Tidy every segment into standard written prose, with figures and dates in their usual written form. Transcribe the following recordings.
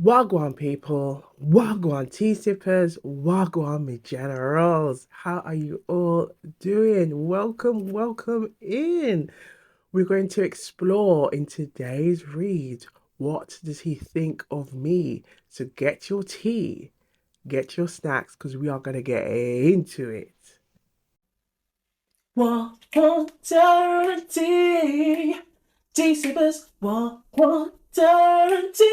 Wagwan people, Wagwan tea sippers, Wagwan me generals. How are you all doing? Welcome in. We're going to explore in today's read. What does he think of me? So get your tea, get your snacks, because we are going to get into it. Wagwan tea. T-Sippers, guarantee.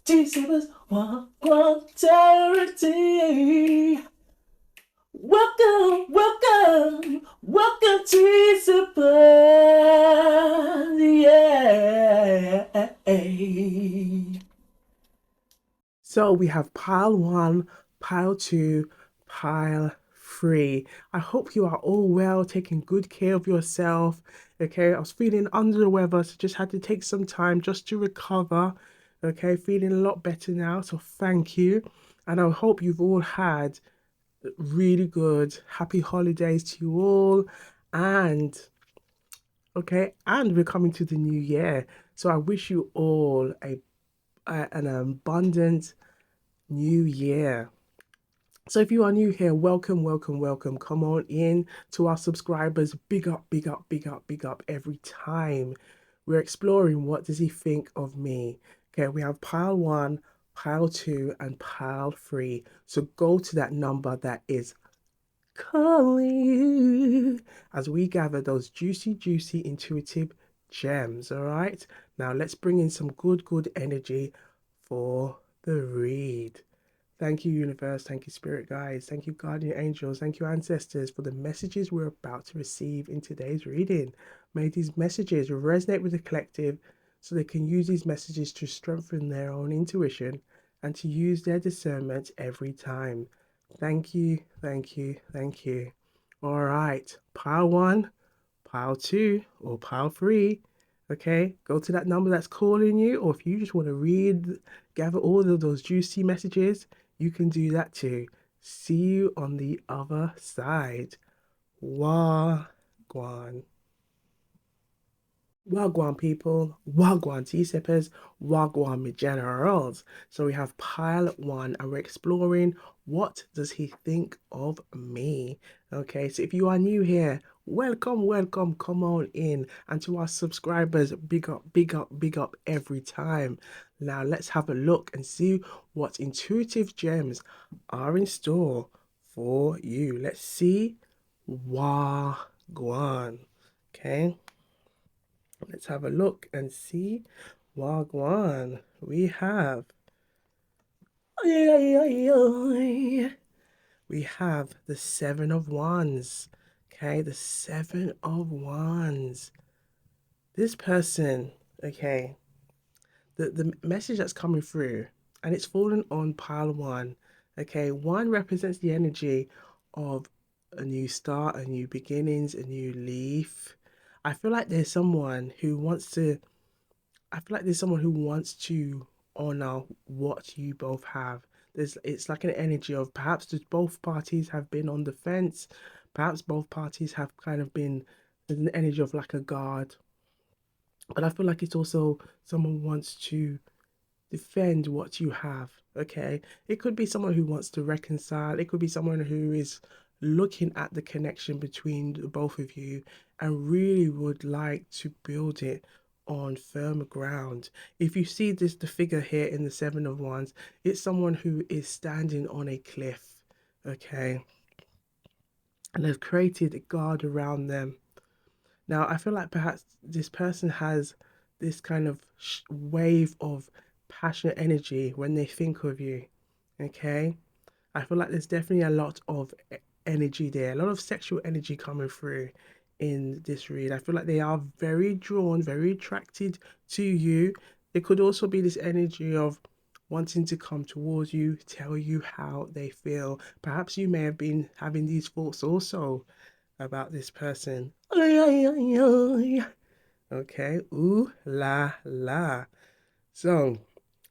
T-Sippers, guarantee. Welcome, T-Sippers. Yeah. So we have pile one, pile two, pile three. I hope you are all well, taking good care of yourself. Okay, I was feeling under the weather, so just had to take some time just to recover. Okay, feeling a lot better now, so thank you. And I hope you've all had really good, happy holidays to you all. And and we're coming to the new year. So I wish you all an abundant new year. So if you are new here, welcome. Come on in to our subscribers. Big up every time. We're exploring what does he think of me. Okay, we have pile one, pile two, and pile three. So go to that number that is calling you as we gather those juicy, intuitive gems. All right. Now let's bring in some good energy for the read. Thank you, universe. Thank you, spirit guides. Thank you, guardian angels. Thank you, ancestors, for the messages we're about to receive in today's reading. May these messages resonate with the collective so they can use these messages to strengthen their own intuition and to use their discernment every time. Thank you. All right, pile one, pile two, or pile three. Okay, go to that number that's calling you, or if you just want to gather all of those juicy messages, you can do that too. See you on the other side. Wagwan. Wagwan people, Wagwan tea sippers, Wagwan me generals. So we have pile one and we're exploring what does he think of me. Okay, so if you are new here, welcome, come on in. And to our subscribers, big up every time. Now let's have a look and see what intuitive gems are in store for you. Let's see. Wagwan. Okay. Let's have a look and see. Wagwan. We have. We have the Seven of Wands. Okay, the Seven of Wands. This person, okay, the message that's coming through, and it's fallen on pile one. Okay, one represents the energy of a new start, a new beginnings, a new leaf. I feel like there's someone who wants to I feel like there's someone who wants to honor what you both have. It's like an energy of perhaps both parties have been on the fence, perhaps both parties have kind of been there's an energy of like a guard. But I feel like it's also someone wants to defend what you have. Okay, it could be someone who wants to reconcile, it could be someone who is looking at the connection between the both of you and really would like to build it on firm ground. If you see the figure here in the Seven of Wands, it's someone who is standing on a cliff. Okay, and they've created a guard around them. Now, I feel like perhaps this person has this kind of wave of passionate energy when they think of you. Okay, I feel like there's definitely a lot of energy there, a lot of sexual energy coming through in this read. I feel like they are very drawn, very attracted to you. It could also be this energy of wanting to come towards you, tell you how they feel. Perhaps you may have been having these thoughts also about this person. Okay, ooh la la. So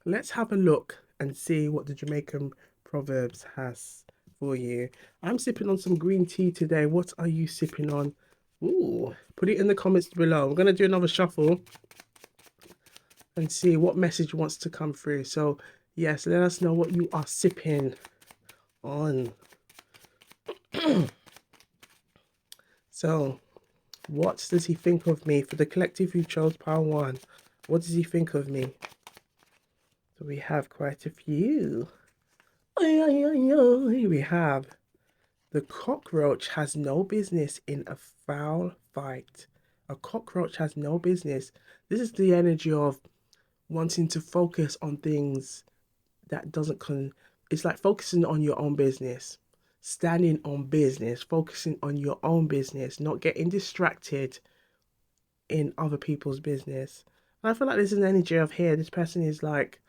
let's have a look and see what the Jamaican Proverbs has for you. I'm sipping on some green tea today. What are you sipping on? Ooh, put it in the comments below. I'm going to do another shuffle. and see what message wants to come through. So yes, let us know what you are sipping on. So what does he think of me? For the collective who chose pile one, what does he think of me? So we have quite a few. We have: the cockroach has no business in a foul fight. A cockroach has no business. This is the energy of wanting to focus on things that doesn't it's like focusing on your own business, standing on business, focusing on your own business, not getting distracted in other people's business. And I feel like there's an energy of here. This person is like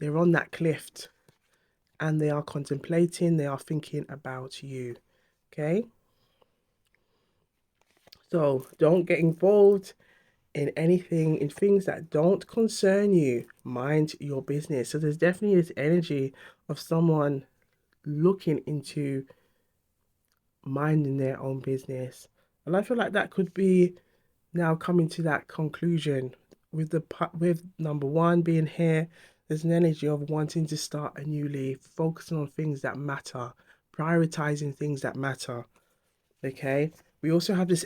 they're on that cliff and they are contemplating, they are thinking about you. Okay? So don't get involved in anything, in things that don't concern you. Mind your business. So there's definitely this energy of someone looking into minding their own business. And I feel like that could be now coming to that conclusion with with number one being here. There's an energy of wanting to start a new leaf, focusing on things that matter, prioritizing things that matter. Okay. We also have this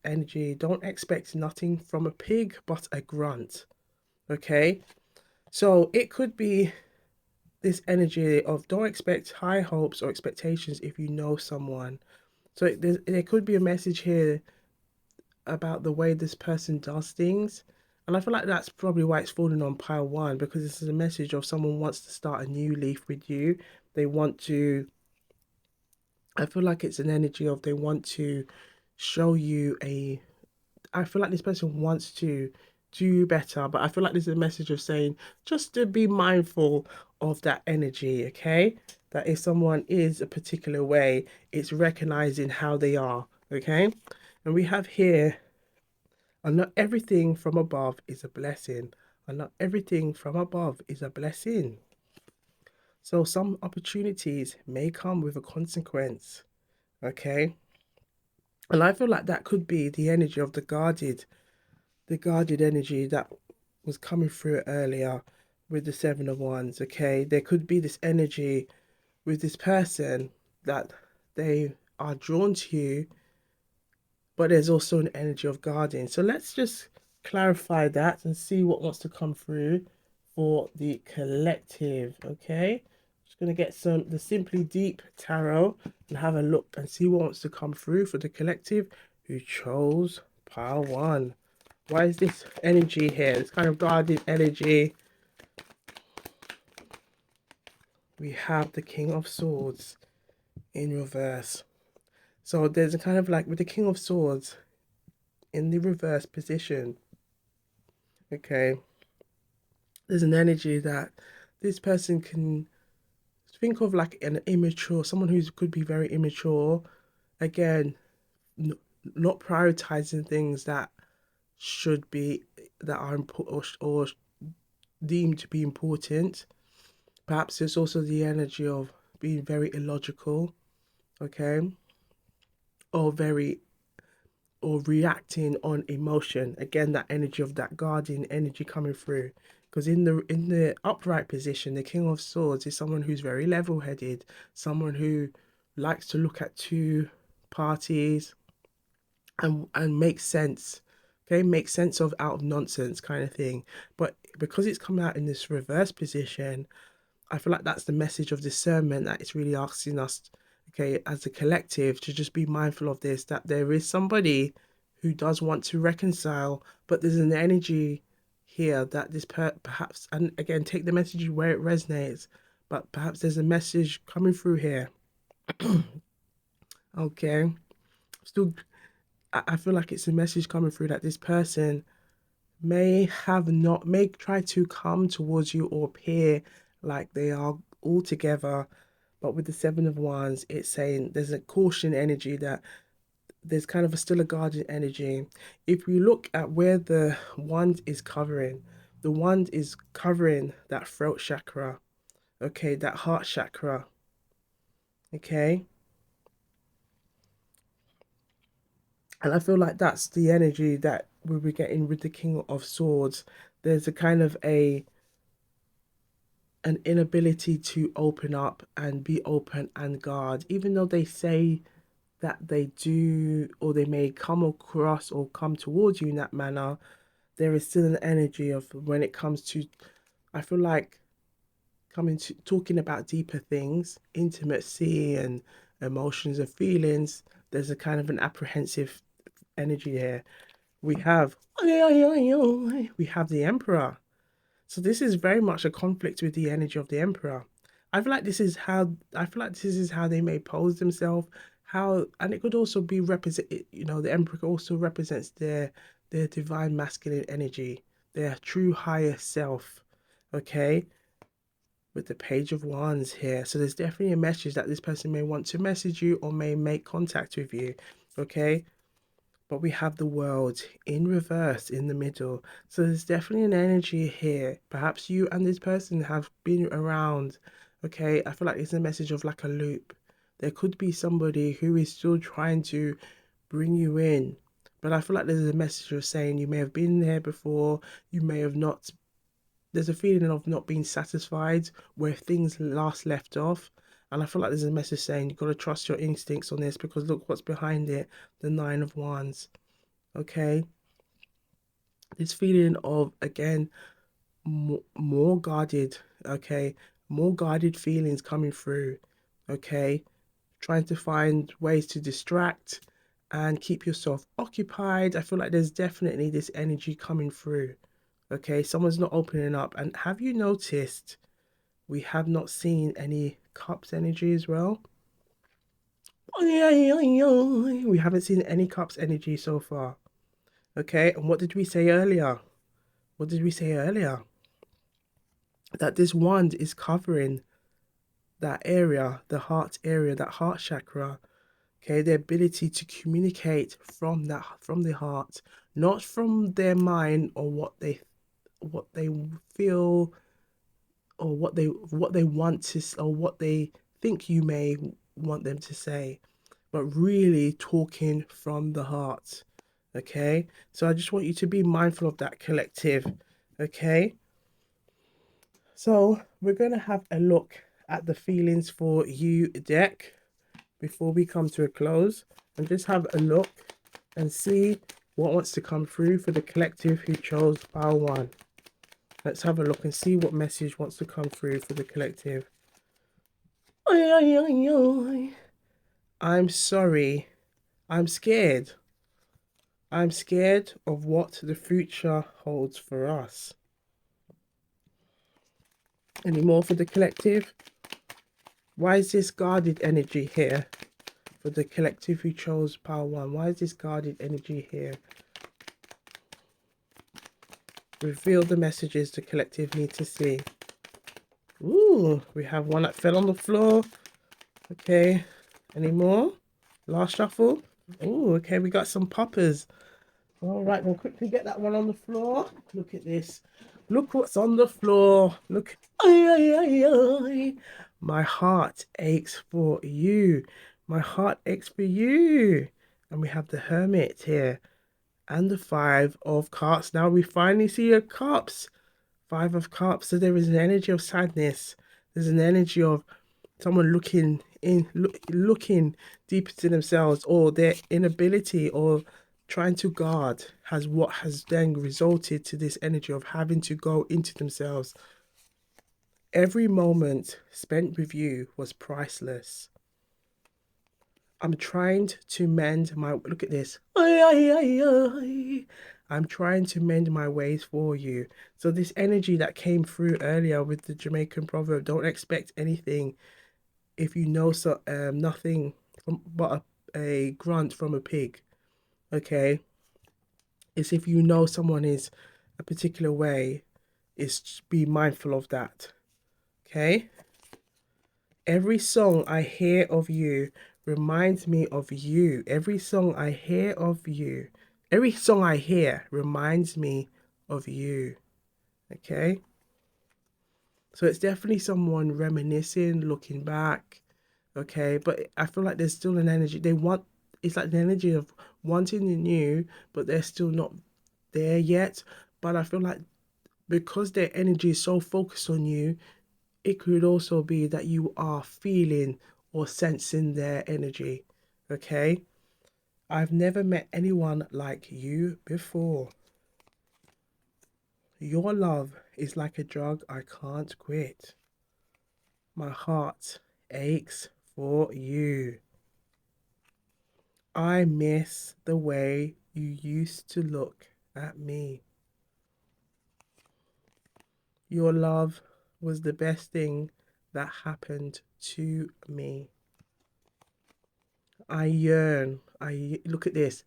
energy. Don't expect nothing from a pig but a grunt. Okay. So it could be this energy of don't expect high hopes or expectations if you know someone. So there could be a message here about the way this person does things. And I feel like that's probably why it's falling on pile one, because this is a message of someone wants to start a new leaf with you. They want to, I feel like it's an energy of they want to show you I feel like this person wants to do better, but I feel like this is a message of saying just to be mindful of that energy, okay? That if someone is a particular way, it's recognizing how they are, okay? And we have here, and not everything from above is a blessing. And not everything from above is a blessing. So some opportunities may come with a consequence, okay? And I feel like that could be the energy of the guarded energy that was coming through earlier with the Seven of Wands, okay? There could be this energy with this person that they are drawn to you, but there's also an energy of guarding. So let's just clarify that and see what wants to come through for the collective, okay? Just going to get the Simply Deep Tarot and have a look and see what wants to come through for the collective who chose pile one. Why is this energy here? This kind of guarded energy. We have the King of Swords in reverse. So there's a kind of like with the King of Swords in the reverse position. Okay. There's an energy that this person can think of like an immature, someone who could be very immature. Again, not prioritizing things that should be, that are important or deemed to be important. Perhaps it's also the energy of being very illogical, okay, or very or reacting on emotion. Again, that energy of that guardian energy coming through. Because in the upright position, the King of Swords is someone who's very level-headed, someone who likes to look at two parties and make sense. Okay, make sense of out of nonsense kind of thing. But because it's come out in this reverse position, I feel like that's the message of discernment that it's really asking us, okay, as a collective, to just be mindful of this, that there is somebody who does want to reconcile, but there's an energy here that this perhaps, and again, take the message where it resonates, but perhaps there's a message coming through here. Okay, still, I feel like it's a message coming through that this person may try to come towards you or appear like they are all together, but with the Seven of Wands, it's saying there's a caution energy, that there's kind of still a guardian energy. If we look at where the wand is covering, the wand is covering that throat chakra, okay, that heart chakra, okay. And I feel like that's the energy that we'll be getting with the King of Swords, There's a kind of a an inability to open up and be open and guard, even though they say that they do, or they may come across or come towards you in that manner. There is still an energy of when it comes to, I feel like, coming to talking about deeper things, intimacy and emotions and feelings. There's a kind of an apprehensive energy here. We have we have the Emperor. So this is very much a conflict with the energy of the Emperor. I feel like this is how they may pose themselves. How, and it could also be represent. The Emperor also represents their divine masculine energy, their true higher self. Okay, with the Page of Wands here. So there's definitely a message that this person may want to message you or may make contact with you. Okay, but we have the World in reverse in the middle. So there's definitely an energy here. Perhaps you and this person have been around. Okay, I feel like it's a message of like a loop. There could be somebody who is still trying to bring you in. But I feel like there's a message of saying you may have been there before, you may have not. There's a feeling of not being satisfied where things last left off. And I feel like there's a message saying you've got to trust your instincts on this, because look what's behind it, the Nine of Wands. Okay, this feeling of, again, more guarded. Okay, more guarded feelings coming through. Okay, trying to find ways to distract and keep yourself occupied. I feel like there's definitely this energy coming through. Okay, someone's not opening up. And have you noticed we have not seen any cups energy as well? We haven't seen any cups energy so far. Okay, and what did we say earlier? What did we say earlier? That this wand is covering that area, the heart area, that heart chakra. Okay, the ability to communicate from the heart, not from their mind or what they feel, or what they want to, or what they think you may want them to say, but really talking from the heart. Okay, so I just want you to be mindful of that, collective. Okay, so we're going to have a look at the feelings for you deck before we come to a close, and just have a look and see what wants to come through for the collective who chose pile one. Let's have a look and see what message wants to come through for the collective. I'm sorry. I'm scared. I'm scared of what the future holds for us. Any more for the collective? Why is this guarded energy here for the collective who chose pile one? Why is this guarded energy here? Reveal the messages the collective need to see. Ooh, we have one that fell on the floor. Okay, any more? Last shuffle. Ooh, okay, we got some poppers. All right, we'll quickly get that one on the floor. Look at this. Look what's on the floor. Look. Ay, ay, ay, ay. My heart aches for you. My heart aches for you. And we have the Hermit here. And the Five of Cups. Now we finally see a Cups. Five of Cups. So there is an energy of sadness. There's an energy of someone looking deep into themselves, or their inability, or trying to guard, has then resulted to this energy of having to go into themselves. Every moment spent with you was priceless. I'm trying to mend my, look at this. I'm trying to mend my ways for you. So this energy that came through earlier with the Jamaican proverb, don't expect anything if you know nothing from, but a grunt from a pig. Okay, it's if you know someone is a particular way, is be mindful of that. Okay, every song I hear of you reminds me of you. Every song I hear of you, every song I hear reminds me of you. Okay, so it's definitely someone reminiscing, looking back. Okay, but I feel like there's still an energy they want. It's like the energy of wanting the new, but they're still not there yet. But I feel like because their energy is so focused on you, it could also be that you are feeling or sensing their energy. Okay? I've never met anyone like you before. Your love is like a drug I can't quit. My heart aches for you. I miss the way you used to look at me. Your love was the best thing that happened to me. I yearn. I look at this.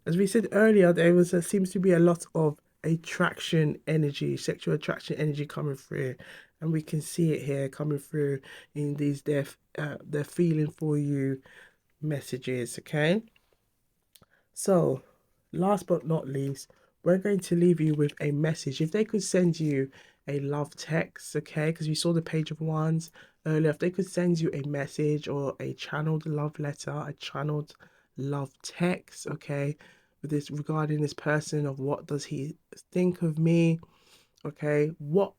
As we said earlier, seems to be a lot of attraction energy, sexual attraction energy coming through, and we can see it here coming through in these their feeling for you messages. Okay, so last but not least, we're going to leave you with a message. If they could send you a love text, okay, because we saw the page of wands earlier, if they could send you a message or a channeled love letter, a channeled love text, okay, with this regarding this person of what does he think of me, okay, what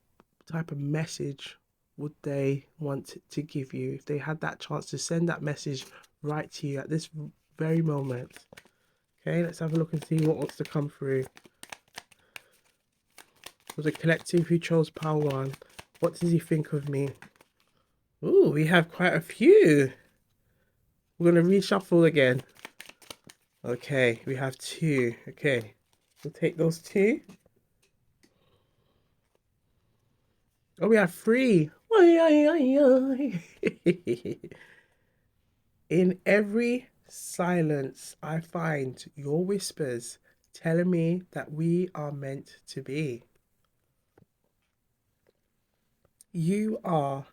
type of message would they want to give you if they had that chance to send that message right to you at this very moment? Okay, let's have a look and see what wants to come through. For the collective who chose pile one, what does he think of me? Ooh, we have quite a few. We're going to reshuffle again. Okay, we have two. Okay, we'll take those two. Oh, we have three. In every silence, I find your whispers telling me that we are meant to be. You are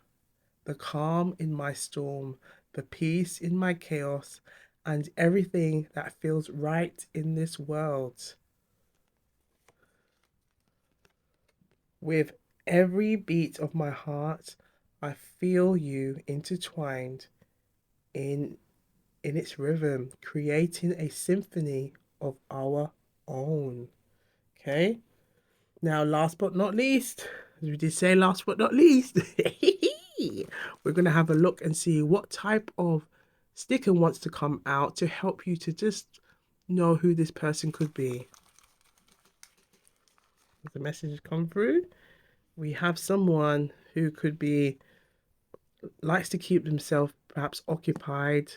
the calm in my storm, the peace in my chaos, and everything that feels right in this world. With every beat of my heart, I feel you intertwined in its rhythm, creating a symphony of our own. Okay? Now, last but not least, as we did say, last but not least, we're going to have a look and see what type of sticker wants to come out to help you to just know who this person could be. As the messages come through, we have someone who could be, likes to keep themselves perhaps occupied,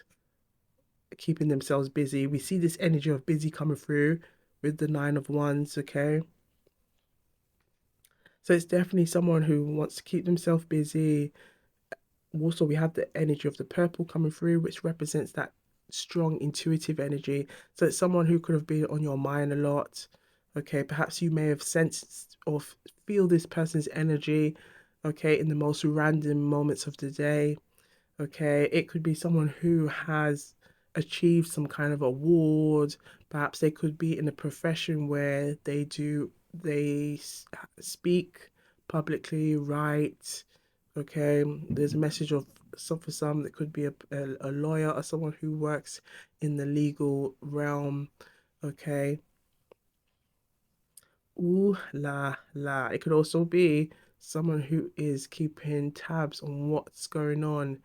keeping themselves busy. We see this energy of busy coming through with the Nine of Wands, okay? So it's definitely someone who wants to keep themselves busy. Also, we have the energy of the purple coming through, which represents that strong intuitive energy. So it's someone who could have been on your mind a lot. Okay, perhaps you may have sensed or feel this person's energy, okay, in the most random moments of the day. Okay, it could be someone who has achieved some kind of award. Perhaps they could be in a profession where they speak publicly, write. Okay, there's a message of some for some that could be a lawyer or someone who works in the legal realm. Okay, ooh la la. It could also be someone who is keeping tabs on what's going on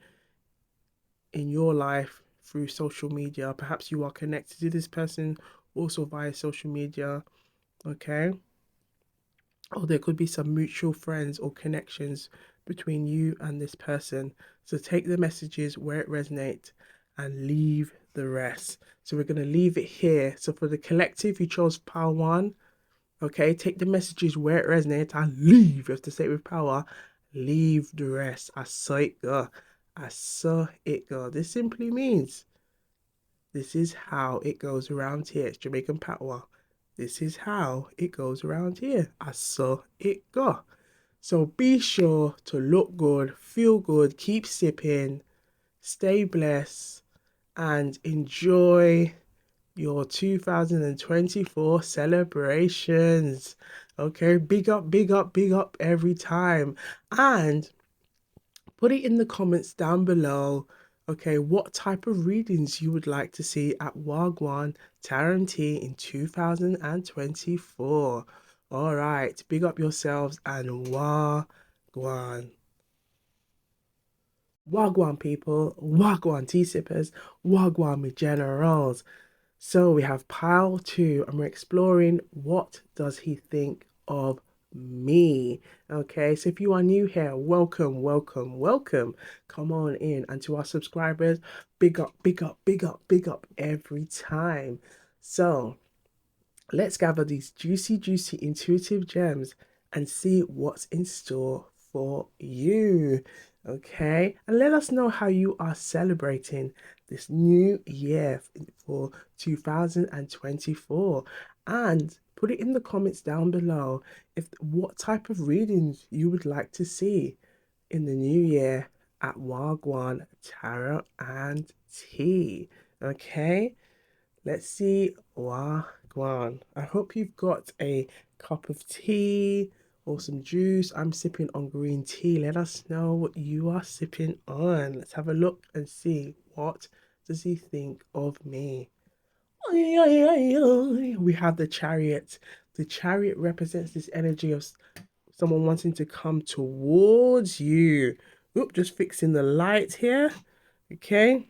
in your life through social media. Perhaps you are connected to this person also via social media. Okay, or there could be some mutual friends or connections between you and this person. So take the messages where it resonates and leave the rest. So we're going to leave it here. So for the collective, you chose pile one. Okay, take the messages where it resonates and leave. You have to say it with power. Leave the rest. I saw it go. I saw it go. This simply means this is how it goes around here. It's Jamaican patois. This is how it goes around here. I saw it go. So be sure to look good, feel good, keep sipping, stay blessed, and enjoy your 2024 celebrations. Okay, big up, big up, big up every time. And put it in the comments down below, okay, what type of readings you would like to see at Wagwan Tarot in 2024. All right, big up yourselves and wagwan. Wagwan people, wagwan tea sippers, wagwan me generals. So we have pile two, and we're exploring what does he think of me. Okay, so if you are new here, welcome, welcome, welcome. Come on in, and to our subscribers, big up, big up, big up, big up every time. So let's gather these juicy, juicy, intuitive gems and see what's in store for you. Okay, and let us know how you are celebrating this new year for 2024, and put it in the comments down below if what type of readings you would like to see in the new year at Wagwan Tarot and Tea. Okay, let's see. Wagwan. I hope you've got a cup of tea or some juice. I'm sipping on green tea. Let us know what you are sipping on. Let's have a look and see what does he think of me. We have the chariot. The chariot represents this energy of someone wanting to come towards you. Oop, just fixing the light here. Okay,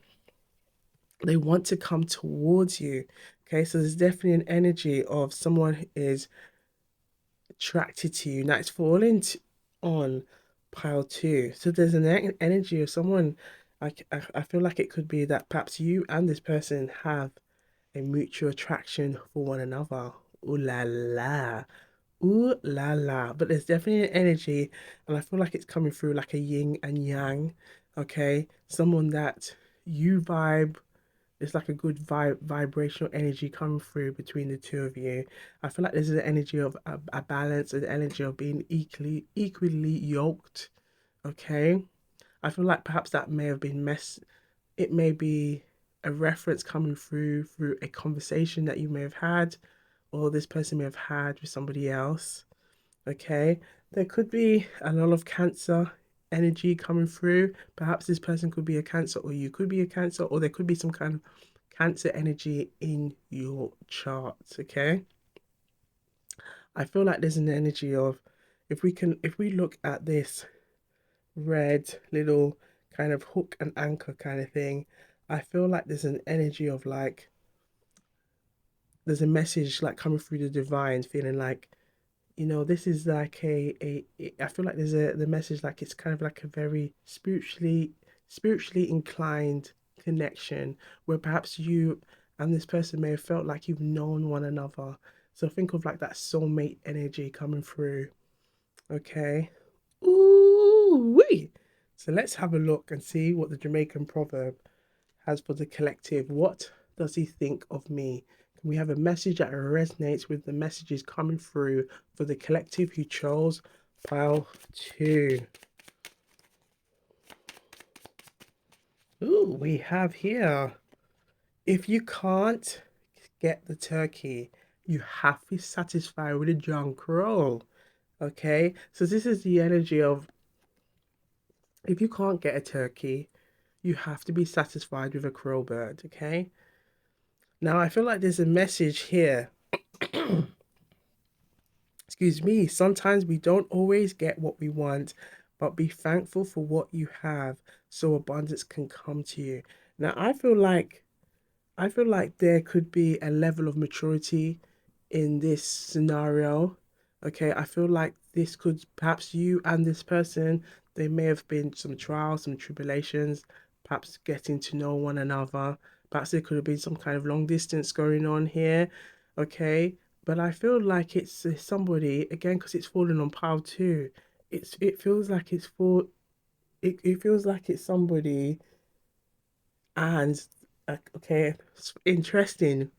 they want to come towards you. Okay, so there's definitely an energy of someone is attracted to you. Now it's falling on pile two. So there's an energy of someone. I feel like it could be that perhaps you and this person have a mutual attraction for one another. Ooh la la. Ooh la la. But there's definitely an energy, and I feel like it's coming through like a yin and yang. Okay, someone that you vibe, it's like a good vibrational energy coming through between the two of you. I feel like there's an energy of a balance, an energy of being equally yoked. Okay, I feel like perhaps that may have been it may be a reference coming through a conversation that you may have had, or this person may have had with somebody else. Okay, there could be a lot of Cancer energy coming through. Perhaps this person could be a Cancer, or you could be a Cancer, or there could be some kind of Cancer energy in your chart. Okay, I feel like there's an energy of, if we look at this red little kind of hook and anchor kind of thing, I feel like there's an energy of like, there's a message like coming through the divine, feeling like, this is like I feel like there's the message, like it's kind of like a very spiritually inclined connection, where perhaps you and this person may have felt like you've known one another. So think of like that soulmate energy coming through. Okay. Ooh wee. So let's have a look and see what the Jamaican proverb has for the collective. What does he think of me? Can we have a message that resonates with the messages coming through for the collective who chose file two? Ooh, we have here, if you can't get the turkey, you have to be satisfied with a John Crow. Okay, so this is the energy of, if you can't get a turkey, you have to be satisfied with a crow bird. Okay, now I feel like there's a message here. Excuse me, sometimes we don't always get what we want, but be thankful for what you have so abundance can come to you. Now, I feel like there could be a level of maturity in this scenario. Okay, I feel like this could, perhaps you and this person, there may have been some trials, some tribulations, perhaps getting to know one another. Perhaps there could have been some kind of long distance going on here. Okay, but I feel like it's somebody, again, because it's fallen on pile two. It feels like it feels like it's somebody, and okay, it's interesting.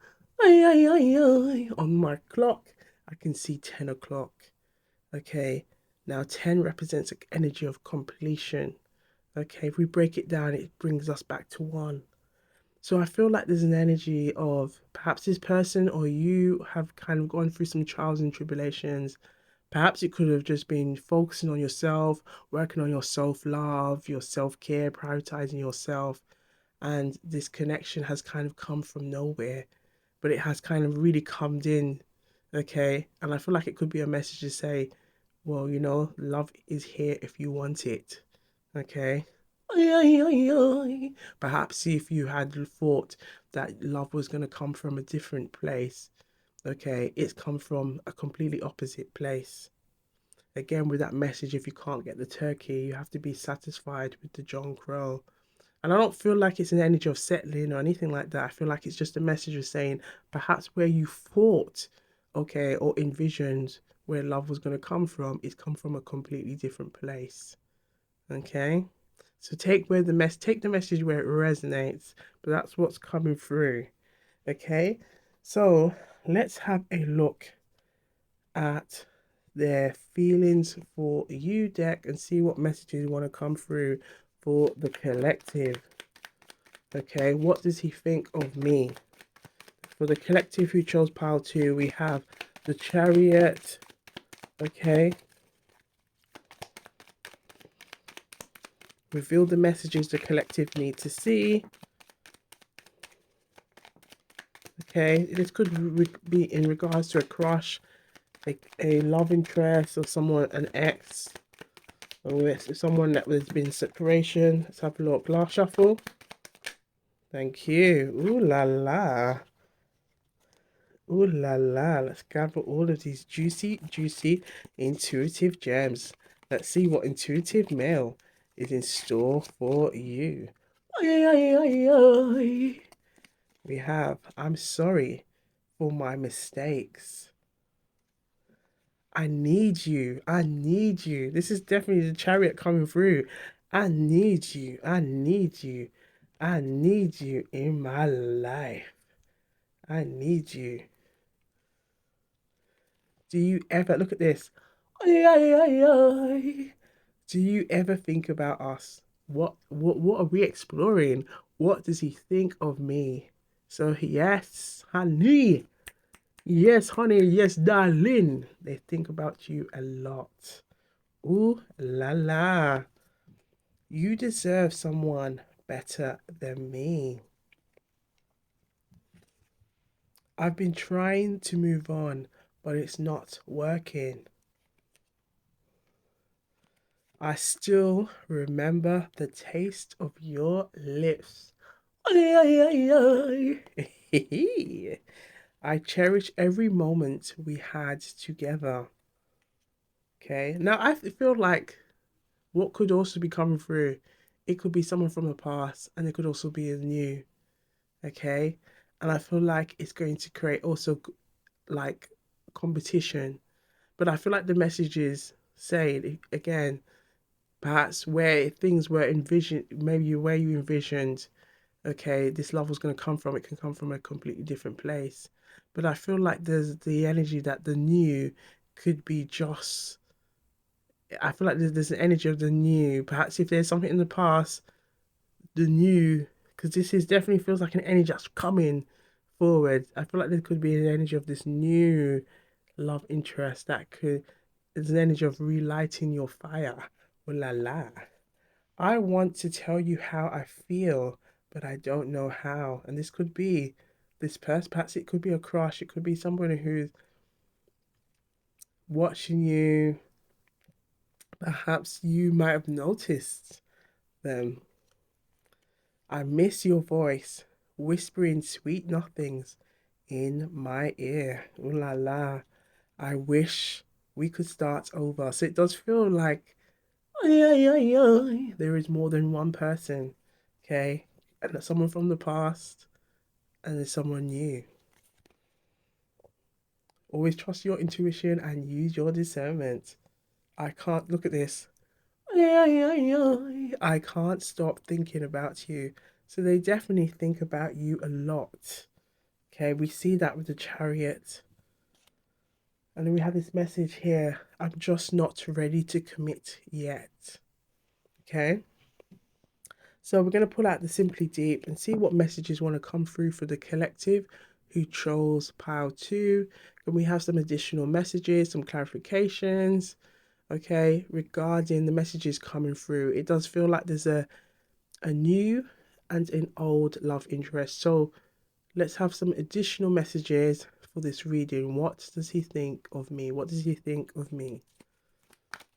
Ay, ay, ay, ay. On my clock, I can see 10 o'clock. Okay, now 10 represents an energy of completion. Okay, if we break it down, it brings us back to one. So I feel like there's an energy of perhaps this person or you have kind of gone through some trials and tribulations. Perhaps it could have just been focusing on yourself, working on your self love, your self care, prioritizing yourself. And this connection has kind of come from nowhere, but it has kind of really come in. Okay. And I feel like it could be a message to say, well, you know, love is here if you want it. Okay. Perhaps if you had thought that love was going to come from a different place, okay, it's come from a completely opposite place. Again, with that message, if you can't get the turkey, you have to be satisfied with the John Crow. And I don't feel like it's an energy of settling or anything like that. I feel like it's just a message of saying perhaps where you thought, okay, or envisioned where love was going to come from, it's come from a completely different place. Okay. So take the message where it resonates, but that's what's coming through. Okay. So let's have a look at their feelings for you, deck, and see what messages want to come through for the collective. Okay, what does he think of me? For the collective who chose pile 2, we have the Chariot. Okay, reveal the messages the collective need to see. Okay, this could be in regards to a crush, a love interest, or someone, an ex, or someone that has been separation. Let's have a look. Last shuffle. Thank you. Ooh la la. Ooh la la. Let's gather all of these juicy, juicy, intuitive gems. Let's see what intuitive mail is in store for you. We have, I'm sorry for my mistakes. I need you. I need you. This is definitely the Chariot coming through. I need you. I need you. I need you in my life. I need you. Do you ever look at this? Do you ever think about us? What are we exploring? What does he think of me? So yes, honey. Yes, honey. Yes, darling. They think about you a lot. Ooh la la. You deserve someone better than me. I've been trying to move on, but it's not working. I still remember the taste of your lips. I cherish every moment we had together. Okay. Now I feel like what could also be coming through, it could be someone from the past and it could also be a new. Okay. And I feel like it's going to create also like competition. But I feel like the messages say again, perhaps where things were envisioned, maybe where you envisioned, okay, this love was going to come from, it can come from a completely different place. But I feel like there's the energy that the new could be just, I feel like there's an energy of the new. Perhaps if there's something in the past, the new, because this is definitely feels like an energy that's coming forward. I feel like there could be an energy of this new love interest that could, it's an energy of relighting your fire. Oh la la. I want to tell you how I feel, but I don't know how. And this could be this person, perhaps it could be a crush, it could be somebody who's watching you. Perhaps you might have noticed them. I miss your voice, whispering sweet nothings in my ear. Ooh la la. I wish we could start over. So it does feel like there is more than one person, okay? And that's someone from the past, and there's someone new. Always trust your intuition and use your discernment. I can't look at this. I can't stop thinking about you. So they definitely think about you a lot. Okay, we see that with the Chariot. And then we have this message here. I'm just not ready to commit yet. Okay. So we're going to pull out the Simply Deep and see what messages want to come through for the collective who chose pile 2. And we have some additional messages, some clarifications, okay, regarding the messages coming through. It does feel like there's a new and an old love interest. So let's have some additional messages for this reading. What does he think of me? What does he think of me?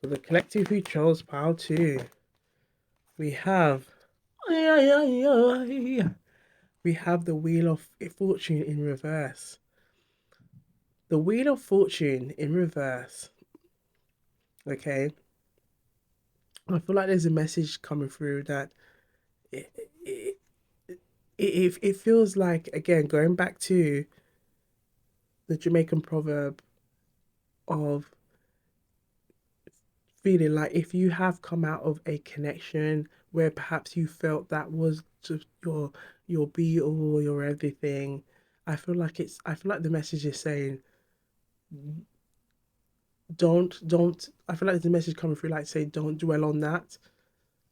For the collective who chose pile 2, we have we have the Wheel of Fortune in reverse. The Wheel of Fortune in reverse. Okay. I feel like there's a message coming through that it, it, it feels like, again, going back to the Jamaican proverb of feeling like if you have come out of a connection where perhaps you felt that was just your be all, your everything, I feel like the message is saying don't I feel like the message coming through like say don't dwell on that,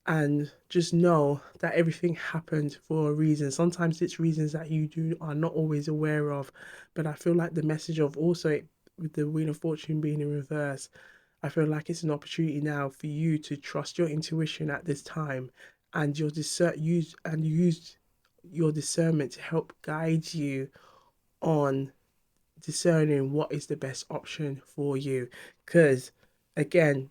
and just know that everything happened for a reason. Sometimes it's reasons that you do are not always aware of, but I feel like the message of also with the Wheel of Fortune being in reverse, I feel like it's an opportunity now for you to trust your intuition at this time, and use your discernment to help guide you on discerning what is the best option for you. Because again,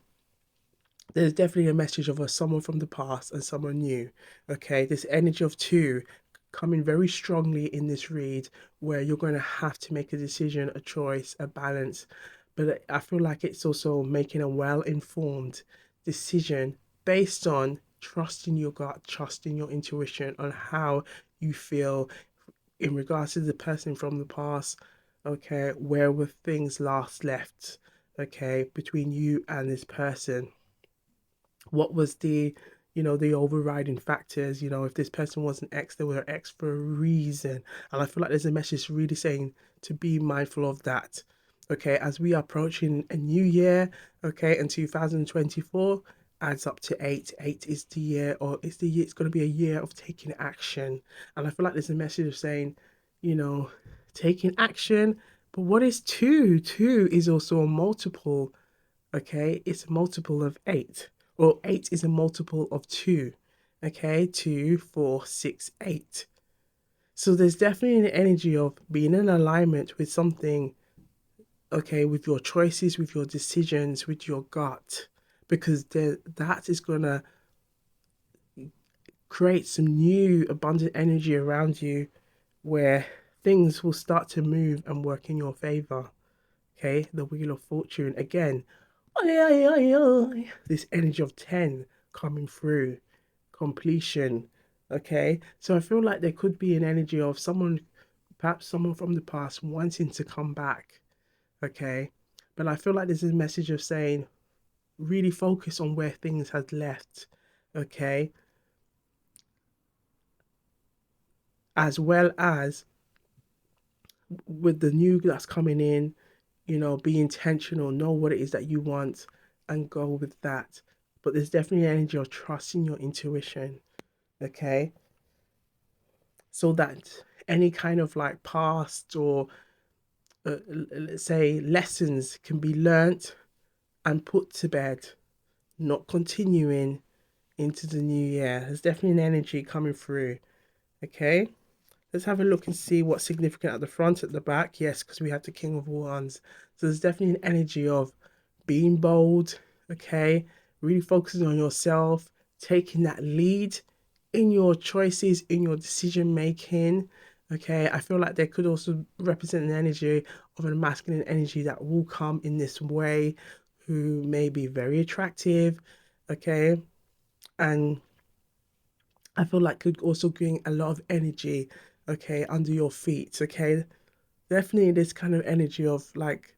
there's definitely a message of someone from the past and someone new. Okay, this energy of two coming very strongly in this read, where you're going to have to make a decision, a choice, a balance. But I feel like it's also making a well informed decision based on trusting your gut, trusting your intuition on how you feel in regards to the person from the past. Okay, where were things last left? Okay, between you and this person, what was the overriding factors. If this person was an ex, they were an ex for a reason. And I feel like there's a message really saying to be mindful of that. Okay, as we are approaching a new year, okay, and 2024 adds up to eight is the year, or it's going to be a year of taking action. And I feel like there's a message of saying, you know taking action. But what is two is also a multiple. Okay, it's a multiple of 8. Well, 8 is a multiple of 2. Okay, 2, 4, 6, 8. So there's definitely an energy of being in alignment with something, okay, with your choices, with your decisions, with your gut, because that is going to create some new abundant energy around you where things will start to move and work in your favor. Okay, the Wheel of Fortune again. This energy of 10 coming through, completion. Okay, so I feel like there could be an energy of someone, perhaps someone from the past wanting to come back. Okay, but I feel like there's a message of saying really focus on where things had left. Okay, as well as with the new that's coming in, be intentional, know what it is that you want and go with that. But there's definitely an energy of trusting your intuition, okay? So that any kind of like past or let's say lessons can be learnt and put to bed, not continuing into the new year. There's definitely an energy coming through, okay? Let's have a look and see what's significant at the front, at the back. Yes, because we have the King of Wands. So there's definitely an energy of being bold, okay? Really focusing on yourself, taking that lead in your choices, in your decision making, okay? I feel like there could also represent an energy of a masculine energy that will come in this way, who may be very attractive, okay? And I feel like could also bring a lot of energy, okay, under your feet, okay? Definitely this kind of energy of like,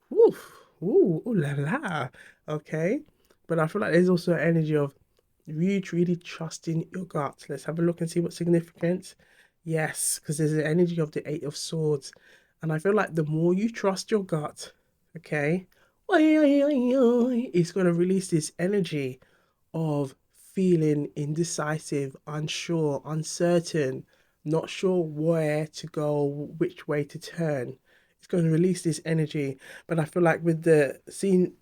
woof, ooh, ooh la la, okay? But I feel like there's also an energy of really trusting your gut. Let's have a look and see what's significant. Yes, because there's an energy of the Eight of Swords. And I feel like the more you trust your gut, okay, it's going to release this energy of feeling indecisive, unsure, uncertain, not sure where to go, which way to turn. It's going to release this energy. But I feel like with the scene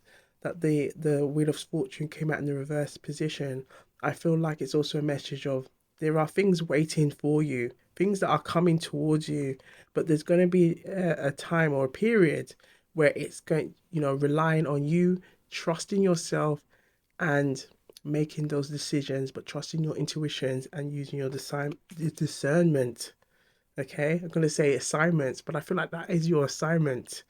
that the Wheel of Fortune came out in the reverse position, I feel like it's also a message of there are things waiting for you. things that are coming towards you, but there's going to be a time or a period where it's going, relying on you, trusting yourself, and making those decisions, but trusting your intuitions and using your discernment. Okay, I'm going to say assignments, but I feel like that is your assignment.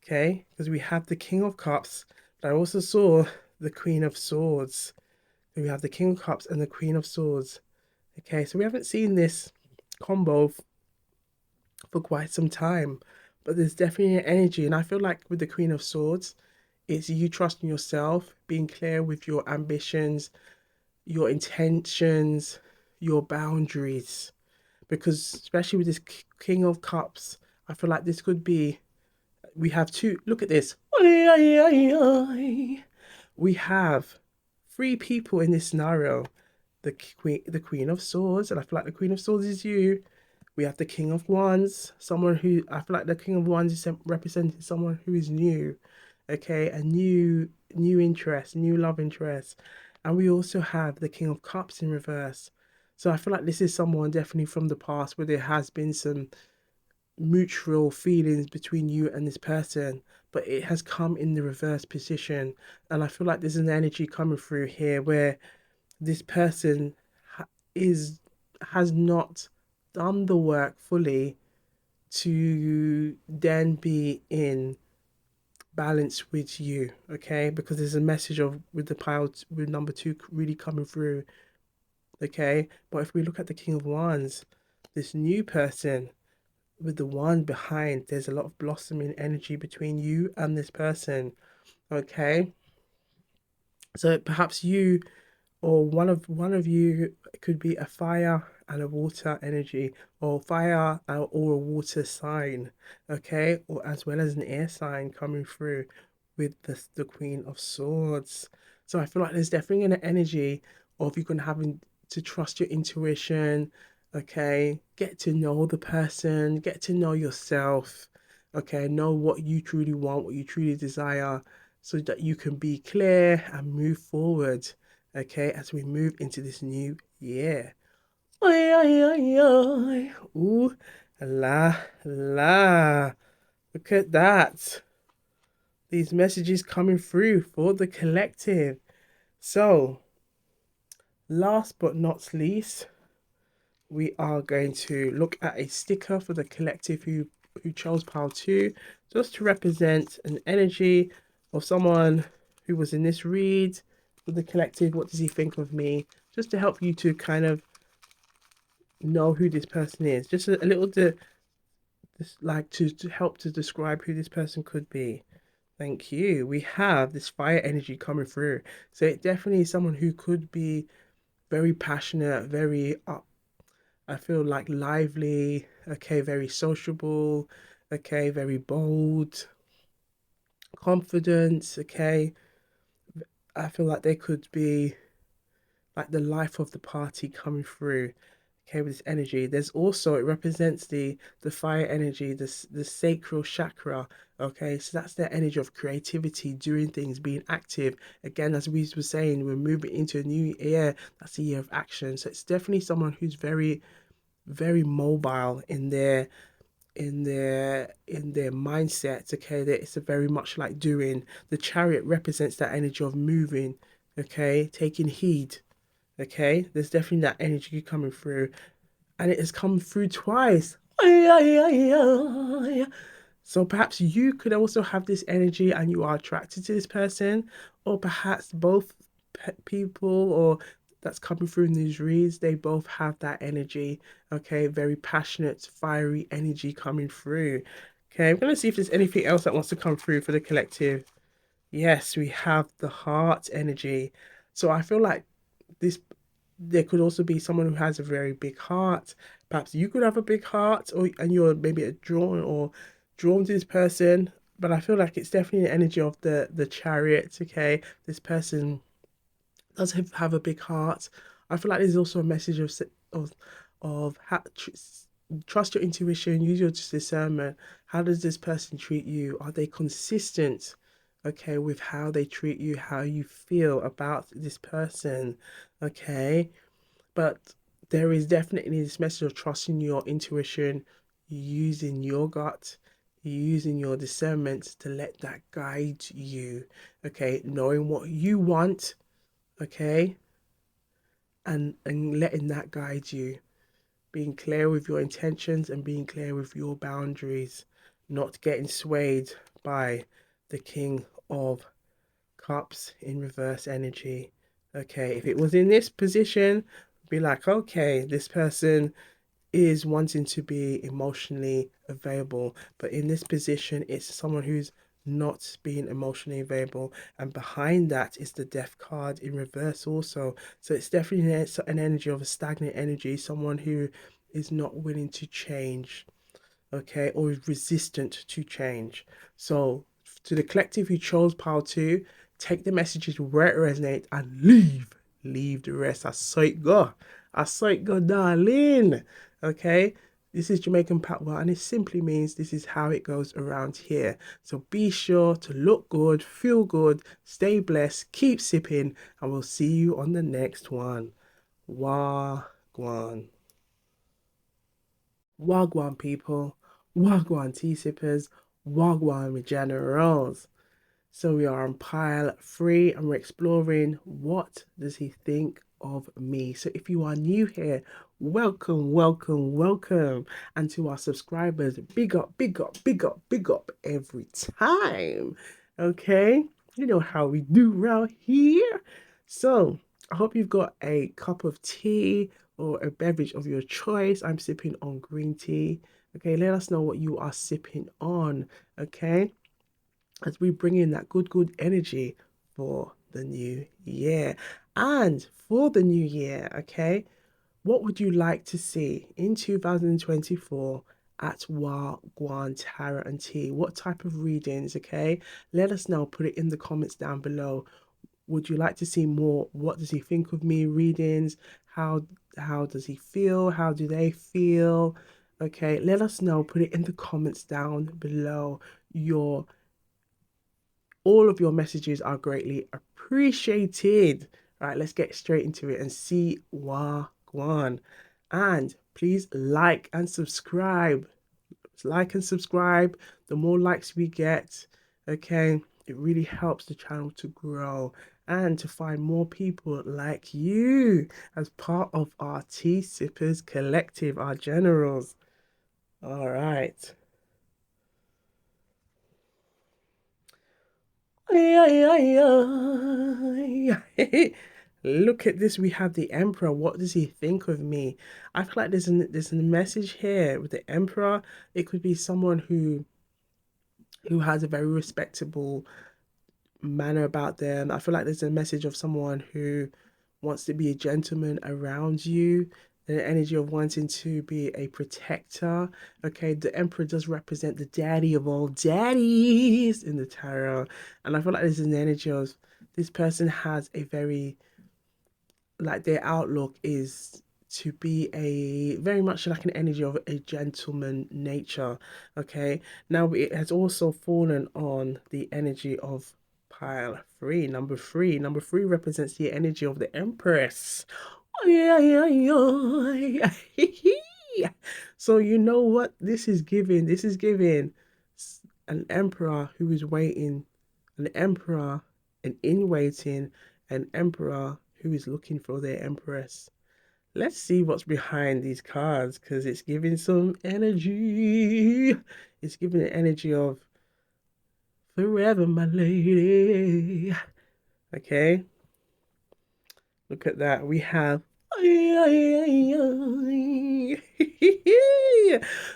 Okay, because we have the King of Cups, but I also saw the Queen of Swords. We have the King of Cups and the Queen of Swords. Okay, so we haven't seen this combo for quite some time, but there's definitely an energy, and I feel like with the Queen of Swords, it's you trusting yourself, being clear with your ambitions, your intentions, your boundaries. Because especially with this King of Cups, I feel like this could be. We have two. Look at this. We have three people in this scenario. The Queen of Swords, and I feel like the Queen of Swords is you. We have the King of Wands, someone who I feel like the King of Wands is representing someone who is new, okay, a new interest, new love interest, and we also have the King of Cups in reverse. So I feel like this is someone definitely from the past where there has been some mutual feelings between you and this person, but it has come in the reverse position, and I feel like there's an energy coming through here where this person is has not done the work fully to then be in balance with you, okay? Because there's a message of with the pile with number two really coming through, okay? But if we look at the King of Wands, this new person with the one behind, there's a lot of blossoming energy between you and this person, okay? So perhaps you or one of you could be a fire and a water energy, or fire or a water sign, okay, or as well as an air sign coming through with the Queen of Swords. So I feel like there's definitely an energy of you going to having to trust your intuition, okay, get to know the person, get to know yourself, okay, know what you truly want, what you truly desire, so that you can be clear and move forward, okay, as we move into this new year. Oi, oi, oi, oi. Ooh, la, la. Look at that. These messages coming through for the collective. So, last but not least, we are going to look at a sticker for the collective who chose pile two, just to represent an energy of someone who was in this read for the collective. What does he think of me? Just to help you to kind of know who this person is. Just a little just like to help to describe who this person could be. Thank you. We have this fire energy coming through. So it definitely is someone who could be very passionate, very up. I feel like lively, okay, very sociable, okay, very bold, confident, okay. I feel like they could be like the life of the party coming through, okay, with this energy. There's also, it represents the fire energy, the sacral chakra, okay. So that's their energy of creativity, doing things, being active. Again, as we were saying, we're moving into a new year. That's a year of action. So it's definitely someone who's very mobile in their mindset, okay. That it's a very much like doing. The chariot represents that energy of moving, okay, taking heed, okay. There's definitely that energy coming through, and it has come through twice. So perhaps you could also have this energy and you are attracted to this person, or perhaps both people or that's coming through in these reads, they both have that energy, okay, very passionate, fiery energy coming through. Okay, I'm going to see if there's anything else that wants to come through for the collective. Yes, we have the heart energy. So I feel like this there could also be someone who has a very big heart. Perhaps you could have a big heart, or and you're maybe drawn to this person. But I feel like it's definitely an energy of the chariot. Okay, this person does have a big heart. I feel like there's also a message of trust your intuition, use your discernment. How does this person treat you? Are they consistent? Okay, with how they treat you, how you feel about this person. Okay, but there is definitely this message of trusting your intuition, using your gut, using your discernment to let that guide you. Okay, knowing what you want, okay, and letting that guide you. Being clear with your intentions and being clear with your boundaries, not getting swayed by the King of Cups in reverse energy. Okay, if it was in this position, be like, okay, this person is wanting to be emotionally available, but in this position, it's someone who's not being emotionally available, and behind that is the death card in reverse also. So it's definitely an energy of a stagnant energy, someone who is not willing to change, okay, or is resistant to change. So to the collective who chose pile two, take the messages where it resonates and leave the rest. I saw it go. I saw it go, darling. Okay. This is Jamaican Patwa, and it simply means this is how it goes around here. So be sure to look good, feel good, stay blessed, keep sipping, and we'll see you on the next one. Wagwan. Wagwan people, Wagwan tea sippers, Wagwan regenerals. So we are on pile three and we're exploring what does he think of me. So if you are new here, welcome, welcome, welcome. And to our subscribers, big up, big up, big up, big up every time. Okay, you know how we do around here. So I hope you've got a cup of tea or a beverage of your choice. I'm sipping on green tea. Okay, let us know what you are sipping on. Okay, as we bring in that good energy for the new year. And for the new year, okay, what would you like to see in 2024 at Wagwan Tarot and Tea? What type of readings, okay? Let us know. Put it in the comments down below. Would you like to see more? What does he think of me readings? How does he feel? How do they feel? Okay, let us know. Put it in the comments down below. Your All of your messages are greatly appreciated. All right, let's get straight into it and see Wagwan. And please like and subscribe. Like and subscribe. The more likes we get, okay, it really helps the channel to grow and to find more people like you as part of our Tea Sippers Collective, our generals. All right. Look at this. We have the Emperor. What does he think of me? I feel like there's a message here with the Emperor. It could be someone who has a very respectable manner about them. I feel like there's a message of someone who wants to be a gentleman around you, the energy of wanting to be a protector. Okay, the Emperor does represent the daddy of all daddies in the tarot. And I feel like there's an energy of this person has a very, like, their outlook is to be a very much like an energy of a gentleman nature. Okay, now it has also fallen on the energy of pile three, number three. Number three represents the energy of the Empress. Yeah, yeah, yeah. So you know what this is giving? This is giving an emperor who is waiting, an emperor, an in waiting, an emperor who is looking for their empress. Let's see what's behind these cards because it's giving some energy. It's giving the energy of forever, my lady. Okay, look at that. We have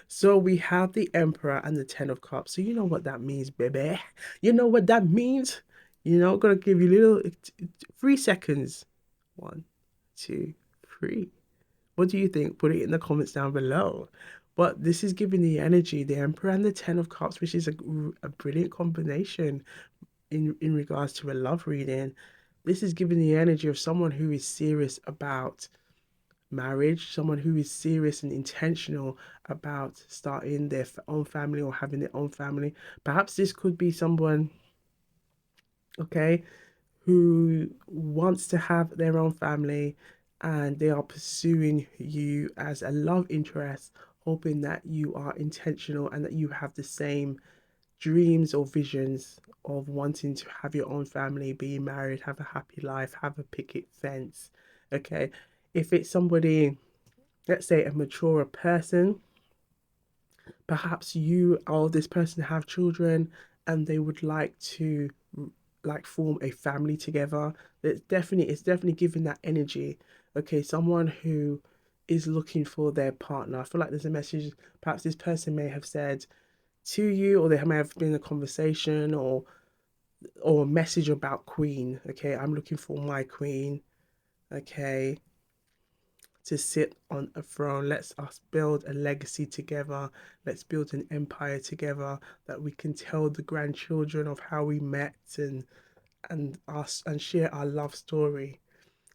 so we have the Emperor and the Ten of Cups. So you know what that means, baby. You know what that means. You know, I'm gonna give you little 3 seconds. 1, 2, 3. What do you think? Put it in the comments down below. But this is giving the energy, the Emperor and the Ten of Cups, which is a brilliant combination in regards to a love reading. This is giving the energy of someone who is serious about marriage, someone who is serious and intentional about starting their own family or having their own family. Perhaps this could be someone, okay, who wants to have their own family and they are pursuing you as a love interest, hoping that you are intentional and that you have the same dreams or visions of wanting to have your own family, be married, have a happy life, have a picket fence. Okay. If it's somebody, let's say a mature person, perhaps you or this person have children and they would like to like form a family together. It's definitely giving that energy. Okay, someone who is looking for their partner. I feel like there's a message perhaps this person may have said to you, or there may have been a conversation or a message about queen. Okay, I'm looking for my queen. Okay, to sit on a throne. Let's us build a legacy together. Let's build an empire together that we can tell the grandchildren of how we met and us and share our love story.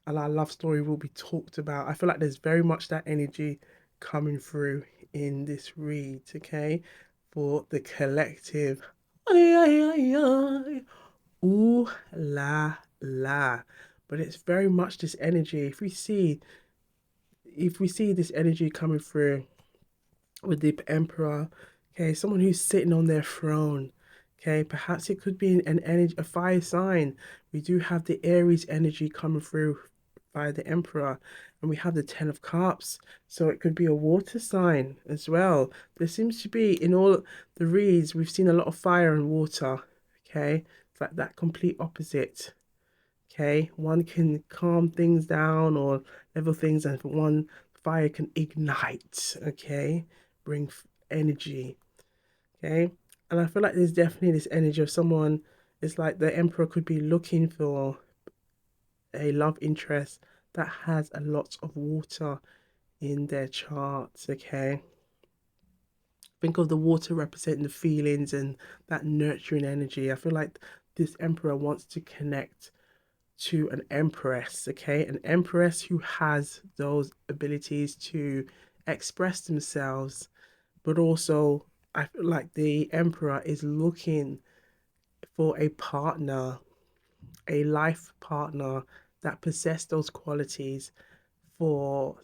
And our love story will be talked about. I feel like there's very much that energy coming through in this read, okay? For the collective. Ay, ay, ay, ay. Ooh la la. But it's very much this energy. If we see this energy coming through with the emperor, okay, someone who's sitting on their throne, okay, perhaps it could be an energy, a fire sign. We do have the Aries energy coming through by the emperor, and we have the 10 of cups, so it could be a water sign as well. There seems to be in all the reads we've seen a lot of fire and water. Okay, it's like that complete opposite. Okay, one can calm things down or level things, and one fire can ignite. Okay, bring energy. Okay, and I feel like there's definitely this energy of someone. It's like the emperor could be looking for a love interest that has a lot of water in their charts. Okay, think of the water representing the feelings and that nurturing energy. I feel like this emperor wants to connect to an empress, okay? An empress who has those abilities to express themselves, but also I feel like the emperor is looking for a partner, a life partner that possess those qualities for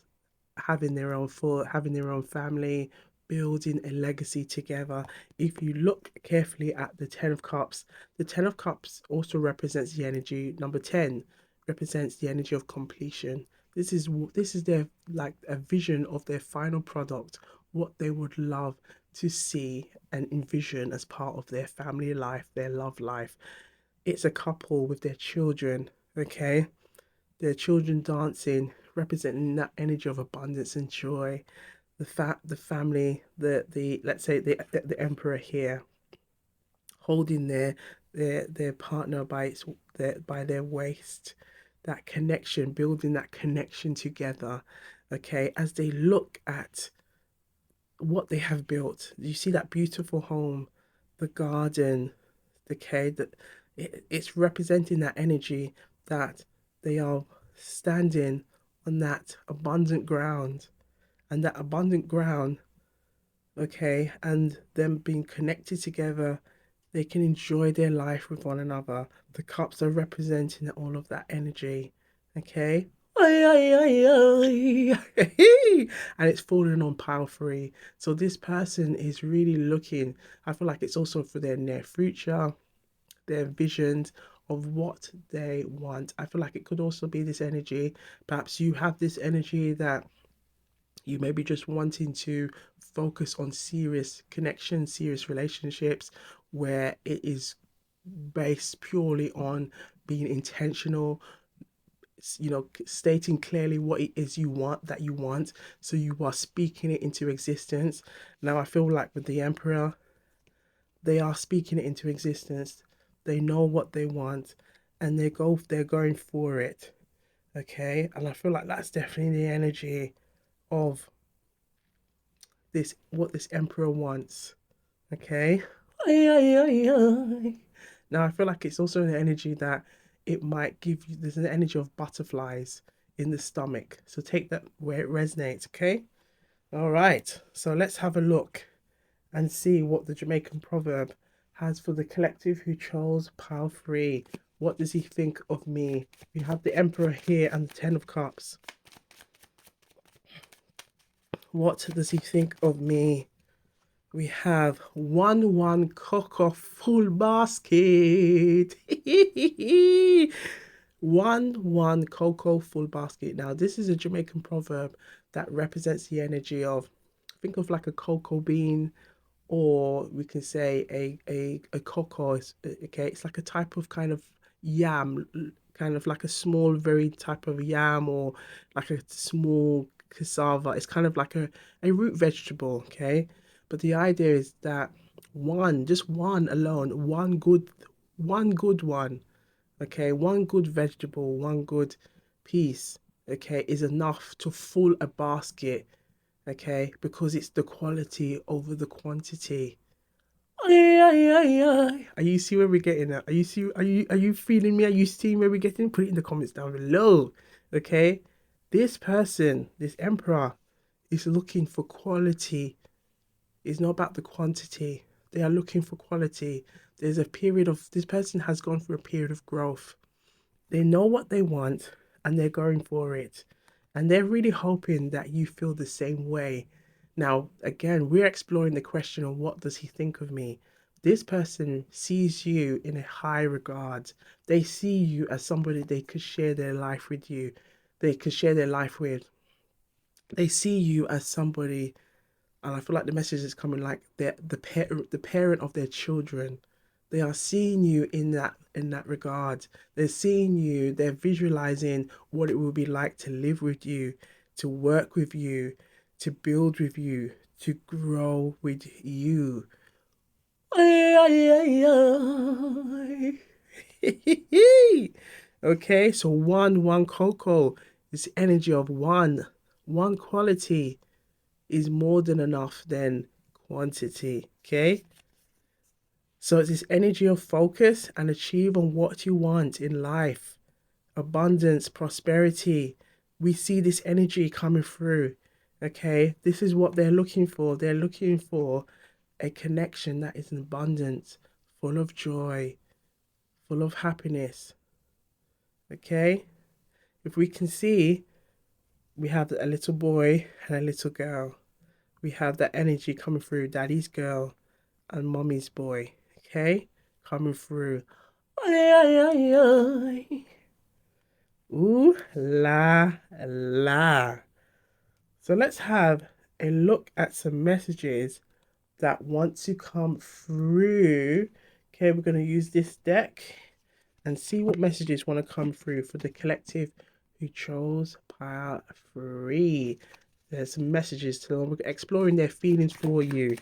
having their own family, building a legacy together. If you look carefully at the 10 of cups, the 10 of cups also represents the energy. Number 10 represents the energy of completion. This is their like a vision of their final product, what they would love to see and envision as part of their family life, their love life. It's a couple with their children, okay? Their children dancing, representing that energy of abundance and joy. The family, the let's say the emperor here, holding their partner by their waist, that connection, building that connection together. Okay, as they look at what they have built, you see that beautiful home, the garden, okay, that it's representing that energy that they are standing on that abundant ground, and that abundant ground, okay, and them being connected together, they can enjoy their life with one another. The cups are representing all of that energy, okay. Ay, ay, ay, ay. And it's falling on pile three. So this person is really looking, I feel like it's also for their near future, their visions of what they want. I feel like it could also be this energy. Perhaps you have this energy that you may be just wanting to focus on serious connections, serious relationships, where it is based purely on being intentional, stating clearly what it is you want, so you are speaking it into existence. Now I feel like with the emperor, they are speaking it into existence. They know what they want, and they're going for it. Okay, and I feel like that's definitely the energy of this, what this emperor wants. Okay. Ay, ay, ay, ay. Now I feel like it's also an energy that it might give you. There's an energy of butterflies in the stomach, so take that where it resonates. Okay. All right, so let's have a look and see what the Jamaican proverb has for the collective who chose pile three. What does he think of me? We have the emperor here and the 10 of cups. What does he think of me? We have 1-1 cocoa full basket. 1-1 cocoa full basket. Now, this is a Jamaican proverb that represents the energy of, think of like a cocoa bean, or we can say a cocoa. Okay, it's like a type of kind of yam, kind of like a small, very type of yam, or like a small cassava. It's kind of like a root vegetable. Okay, but the idea is that one, just one alone, one good one, okay, one good vegetable, one good piece, okay, is enough to fill a basket, okay, because it's the quality over the quantity. Ay, ay, ay, ay. Are you see where we're getting at? Are you feeling me? Are you seeing where we're getting? Put it in the comments down below. Okay. This person, this emperor, is looking for quality. It's not about the quantity. They are looking for quality. There's a period of this person has gone through a period of growth. They know what they want and they're going for it. And they're really hoping that you feel the same way. Now, again, we're exploring the question of what does he think of me? This person sees you in a high regard. They see you as somebody they could share their life with you. They could share their life with. They see you as somebody, and I feel like the message is coming like the parent of their children. They are seeing you in that regard. They're seeing you, they're visualizing what it will be like to live with you, to work with you, to build with you, to grow with you. Okay, so one cocoa is energy of one. One quality is more than enough than quantity. Okay, so it's this energy of focus and achieve on what you want in life, abundance, prosperity. We see this energy coming through. Okay, this is what they're looking for. They're looking for a connection that is abundant, full of joy, full of happiness. Okay, if we can see, we have a little boy and a little girl. We have that energy coming through daddy's girl and mommy's boy. Okay, coming through. Ay, ay, ay, ay. Ooh la la. So let's have a look at some messages that want to come through. Okay, we're going to use this deck and see what messages want to come through for the collective who chose part 3. There's some messages to them. We're exploring their feelings for you.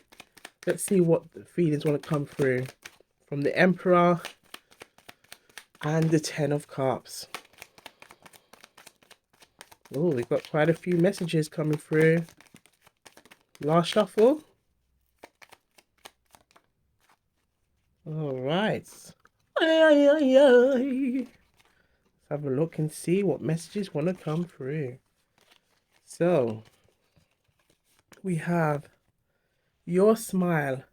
Let's see what the feelings want to come through from the Emperor and the Ten of Cups. Oh, we've got quite a few messages coming through. Last shuffle. All right. Ay, ay, ay, ay. Let's have a look and see what messages want to come through. So, we have your smile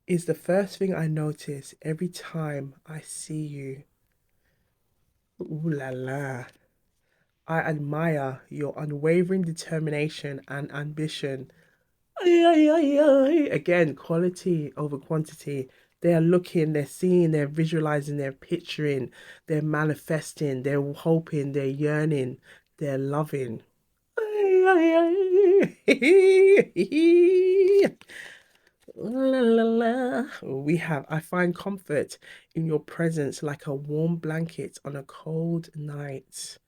is the first thing I notice every time I see you. Ooh la la. I admire your unwavering determination and ambition. Ay, ay, ay, ay. Again, quality over quantity. They are looking, they're seeing, they're visualizing, they're picturing, they're manifesting, they're hoping, they're yearning, they're loving. Ay, ay, ay. La, la, la. We have, I find comfort in your presence like a warm blanket on a cold night.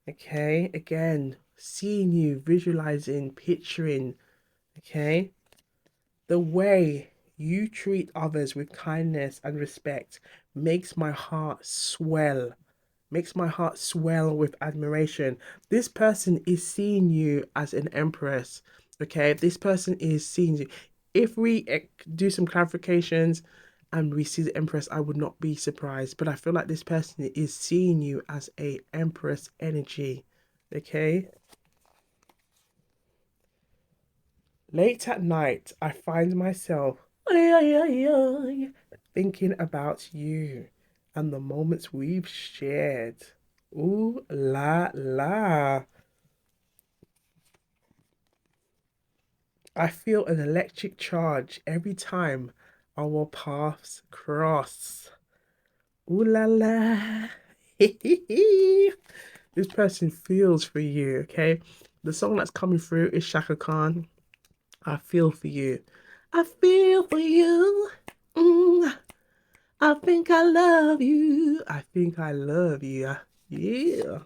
Okay, again, seeing you, visualizing, picturing. Okay, the way you treat others with kindness and respect makes my heart swell, makes my heart swell with admiration. This person is seeing you as an empress. Okay, this person is seeing you. If we do some clarifications and we see the empress, I would not be surprised. But I feel like this person is seeing you as a empress energy. Okay. Late at night, I find myself thinking about you and the moments we've shared. Ooh la la. I feel an electric charge every time our paths cross. Ooh la la. This person feels for you, okay? The song that's coming through is Shaka Khan. I feel for you. I feel for you. Mm, I think I love you. I think I love you. Yeah.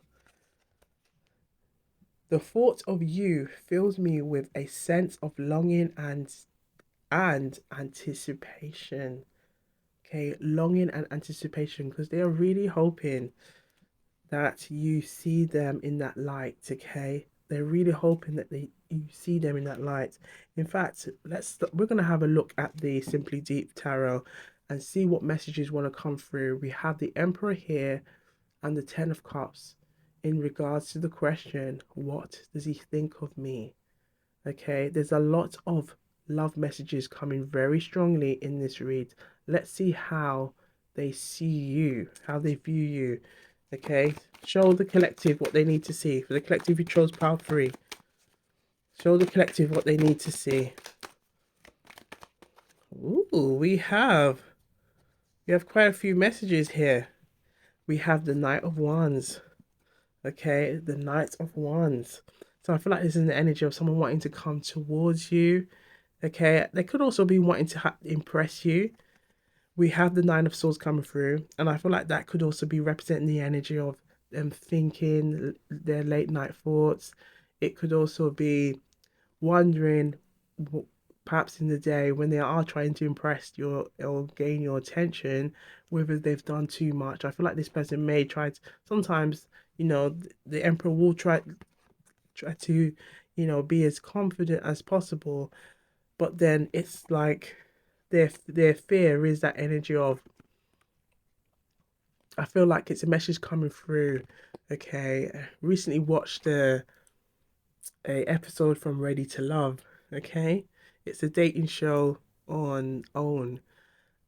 The thought of you fills me with a sense of longing and anticipation. Okay, longing and anticipation because they are really hoping that you see them in that light. Okay, they're really hoping that you see them in that light. In fact, we're gonna have a look at the Simply Deep Tarot and see what messages want to come through. We have the Emperor here and the Ten of Cups in regards to the question, what does he think of me? Okay, there's a lot of love messages coming very strongly in this read. Let's see how they see you, how they view you. Okay, show the collective what they need to see. For the collective who chose pile 3, show the collective what they need to see. Ooh, we have quite a few messages here. We have the Knight of Wands. Okay, the Knight of Wands. So I feel like this is the energy of someone wanting to come towards you. Okay, they could also be wanting to impress you. We have the Nine of Swords coming through, and I feel like that could also be representing the energy of them thinking their late night thoughts. It could also be wondering, perhaps in the day when they are trying to impress your or gain your attention, whether they've done too much. I feel like this person may try to sometimes, the Emperor will try to, be as confident as possible, but then it's like their fear is that energy of, I feel like it's a message coming through. Okay, recently watched a episode from Ready to Love. Okay, it's a dating show on OWN,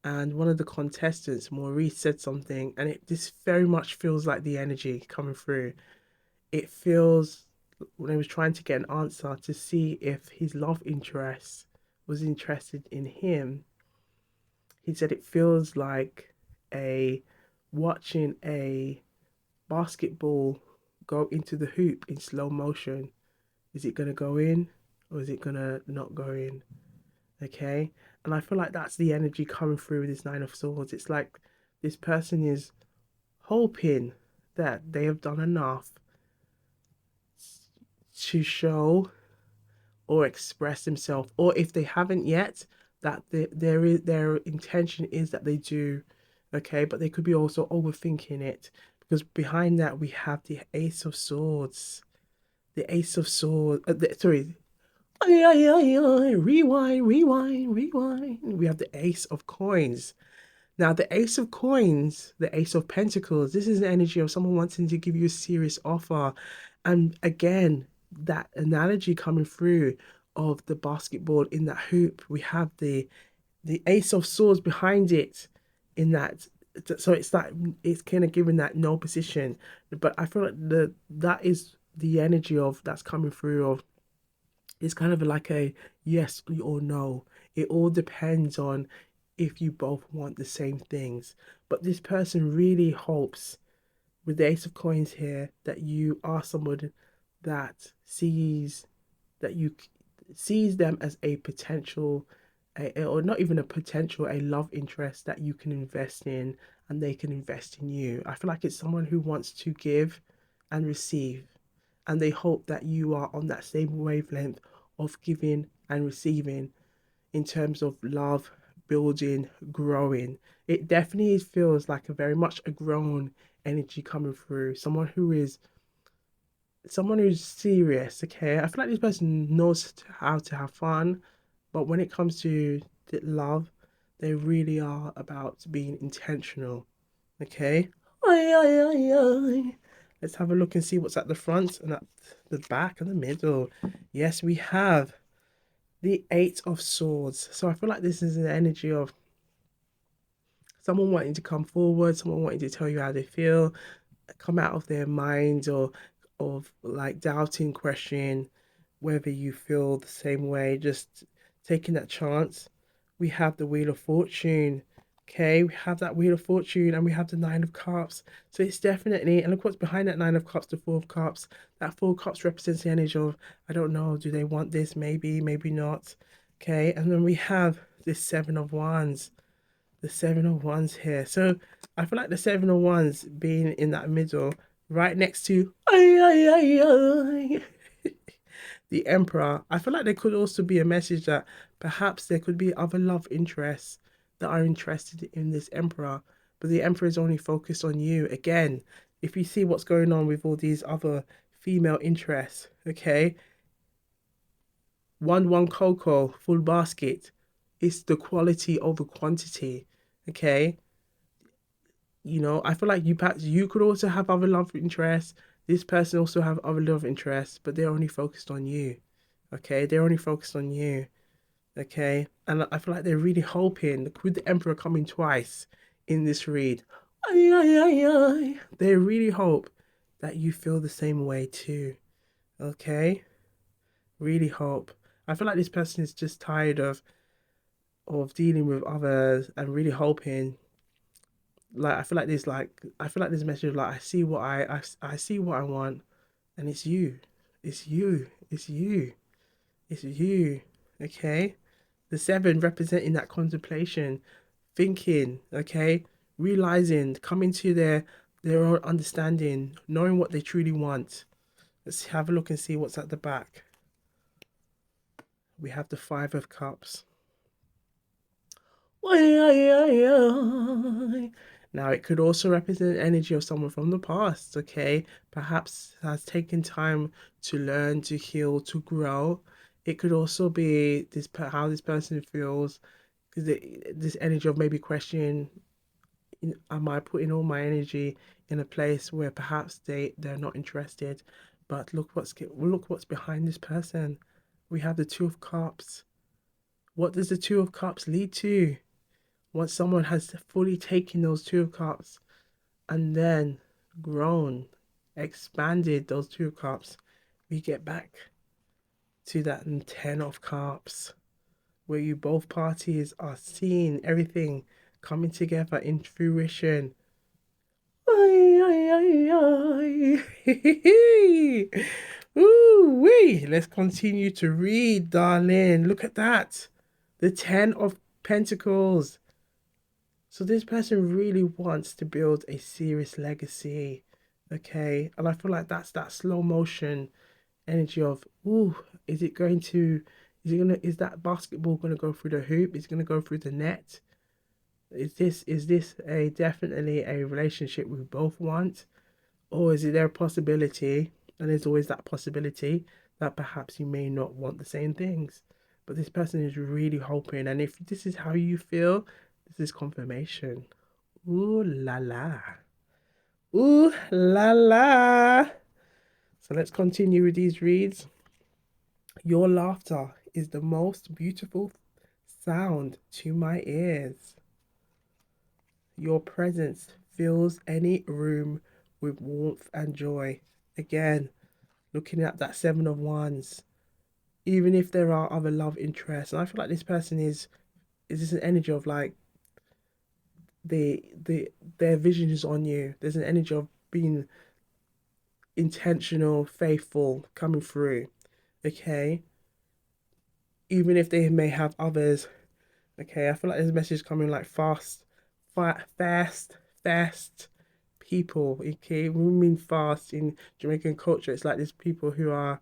and one of the contestants, Maurice, said something, and it just very much feels like the energy coming through. It feels when he was trying to get an answer to see if his love interest was interested in him. He said it feels like a watching a basketball go into the hoop in slow motion. Is it gonna go in or is it gonna not go in? Okay. And I feel like that's the energy coming through with this Nine of Swords. It's like this person is hoping that they have done enough to show or express themselves, or if they haven't yet, that their intention is that they do. Okay, but they could be also overthinking it, because behind that we have the Ace of Swords. The Ace of Swords, sorry, rewind, rewind, rewind. We have the Ace of Coins. Now, the Ace of Coins, the Ace of Pentacles, this is the energy of someone wanting to give you a serious offer. And again, that analogy coming through of the basketball in that hoop, we have the Ace of Swords behind it in that. So it's like, it's kind of giving that no position. But I feel like that is the energy of that's coming through of, it's kind of like a yes or no. It all depends on if you both want the same things. But this person really hopes, with the Ace of Coins here, that you are someone that that you sees them as a potential, or not even a potential, a love interest that you can invest in, and they can invest in you. I feel like it's someone who wants to give and receive, and they hope that you are on that same wavelength of giving and receiving in terms of love, building, growing. It definitely feels like a very much a grown energy coming through. Someone who's serious. Okay, I feel like this person knows how to have fun, but when it comes to love, they really are about being intentional. Okay. Aye, aye, aye, aye. Let's have a look and see what's at the front and at the back and the middle. Yes, we have the Eight of Swords. So I feel like this is an energy of someone wanting to come forward, someone wanting to tell you how they feel, come out of their minds or of like doubting, question, whether you feel the same way, just taking that chance. We have the Wheel of Fortune. Okay, we have that Wheel of Fortune and we have the Nine of Cups. So it's definitely, and look what's behind that Nine of Cups, the Four of Cups. That Four of Cups represents the energy of, I don't know, do they want this? Maybe, maybe not. Okay, and then we have this Seven of Wands. The Seven of Wands here. So I feel like the Seven of Wands being in that middle, right next to the Emperor. I feel like there could also be a message that perhaps there could be other love interests that are interested in this Emperor, but the Emperor is only focused on you. Again, if you see what's going on with all these other female interests, okay, one cocoa, full basket. It's the quality over quantity, okay? I feel like perhaps you could also have other love interests. This person also have other love interests, but they're only focused on you. Okay, they're only focused on you. Okay, and I feel like they're really hoping with the Emperor coming twice in this read. They really hope that you feel the same way too. Okay, really hope. I feel like this person is just tired of dealing with others and really hoping like I feel like there's a message of like I see what I want and it's you. It's you. It's you. It's you. Okay? The seven representing that contemplation, thinking, okay, realizing, coming to their own understanding, knowing what they truly want. Let's have a look and see what's at the back. We have the Five of Cups. Now, it could also represent energy of someone from the past, okay? Perhaps has taken time to learn, to heal, to grow. It could also be how this person feels, because this energy of maybe questioning, am I putting all my energy in a place where perhaps they're not interested? But look what's behind this person. We have the Two of Cups. What does the Two of Cups lead to? Once someone has fully taken those Two of Cups and then grown, expanded those Two of Cups, we get back to that Ten of Cups, where you both parties are seeing everything coming together in fruition. Ooh wee! Let's continue to read, darling. Look at that. The Ten of Pentacles. So this person really wants to build a serious legacy, okay? And I feel like that's that slow motion energy of, ooh, is that basketball gonna go through the hoop? Is it gonna go through the net? Is this a definitely a relationship we both want? Or is it there a possibility, and there's always that possibility, that perhaps you may not want the same things? But this person is really hoping, and if this is how you feel, this is confirmation. Ooh la la. Ooh la la. So let's continue with these reads. Your laughter is the most beautiful sound to my ears. Your presence fills any room with warmth and joy. Again, looking at that Seven of Wands. Even if there are other love interests, and I feel like this person is this an energy of like their vision is on you. There's an energy of being intentional, faithful, coming through. Okay, even if they may have others. Okay, I feel like there's a message coming like fast people. Okay, we mean fast in Jamaican culture. It's like there's people who are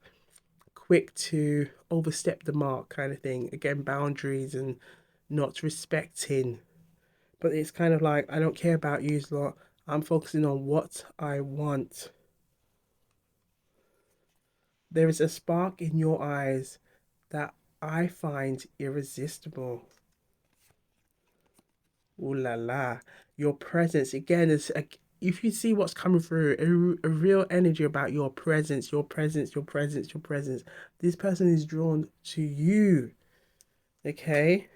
quick to overstep the mark, kind of thing. Again, boundaries and not respecting. But it's kind of like, I don't care about you lot. I'm focusing on what I want. There is a spark in your eyes that I find irresistible. Ooh la la. Your presence, again, is if you see what's coming through, a real energy about your presence, your presence, your presence, your presence. This person is drawn to you. Okay?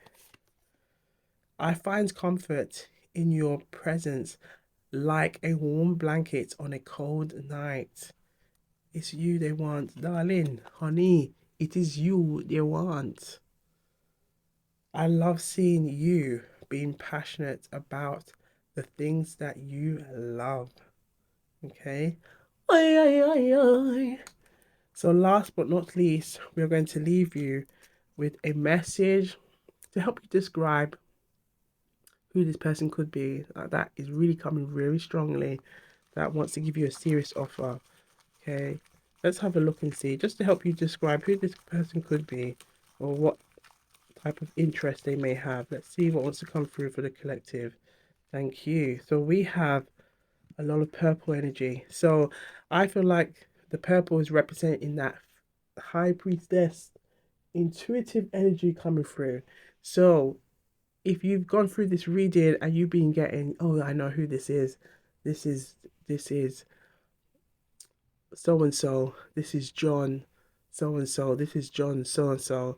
I find comfort in your presence like a warm blanket on a cold night. It's you they want, darling, honey. it is you they want. I love seeing you being passionate about the things that you love. Okay. Oi, oi, oi, oi. So, last but not least, we are going to leave you with a message to help you describe who this person could be. That is really coming very strongly. That wants to give you a serious offer. Okay. Let's have a look and see, just to help you describe who this person could be or what type of interest they may have. Let's see what wants to come through for the collective. Thank you. So we have a lot of purple energy. So I feel like the purple is representing that high priestess intuitive energy coming through. So if you've gone through this reading and you've been getting, oh, I know who this is. This is so and so. This is John so and so. This is John so and so.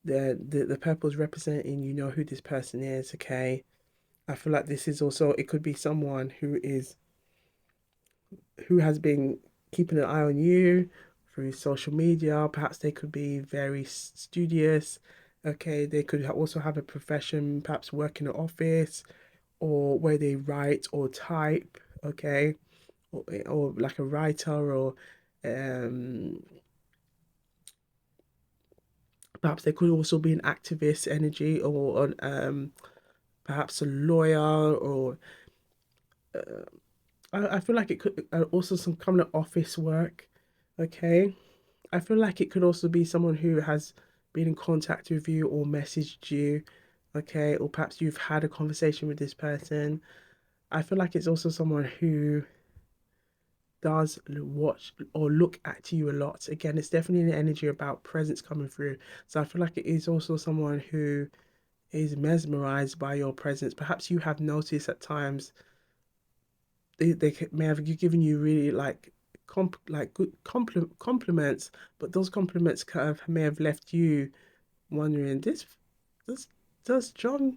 The purple is representing, you know who this person is, okay? I feel like this is also, it could be someone who has been keeping an eye on you through social media. Perhaps they could be very studious. Okay, they could also have a profession, perhaps work in an office or where they write or type. Okay, or like a writer, or um, perhaps they could also be an activist energy, or perhaps a lawyer, or I feel like it could also some kind of office work. Okay, I feel like it could also be someone who has been in contact with you or messaged you, okay, or perhaps you've had a conversation with this person. I feel like it's also someone who does watch or look at you a lot. Again, it's definitely an energy about presence coming through. So I feel like it is also someone who is mesmerized by your presence. Perhaps you have noticed at times they may have given you really like good compliments, but those compliments kind of may have left you wondering, this does John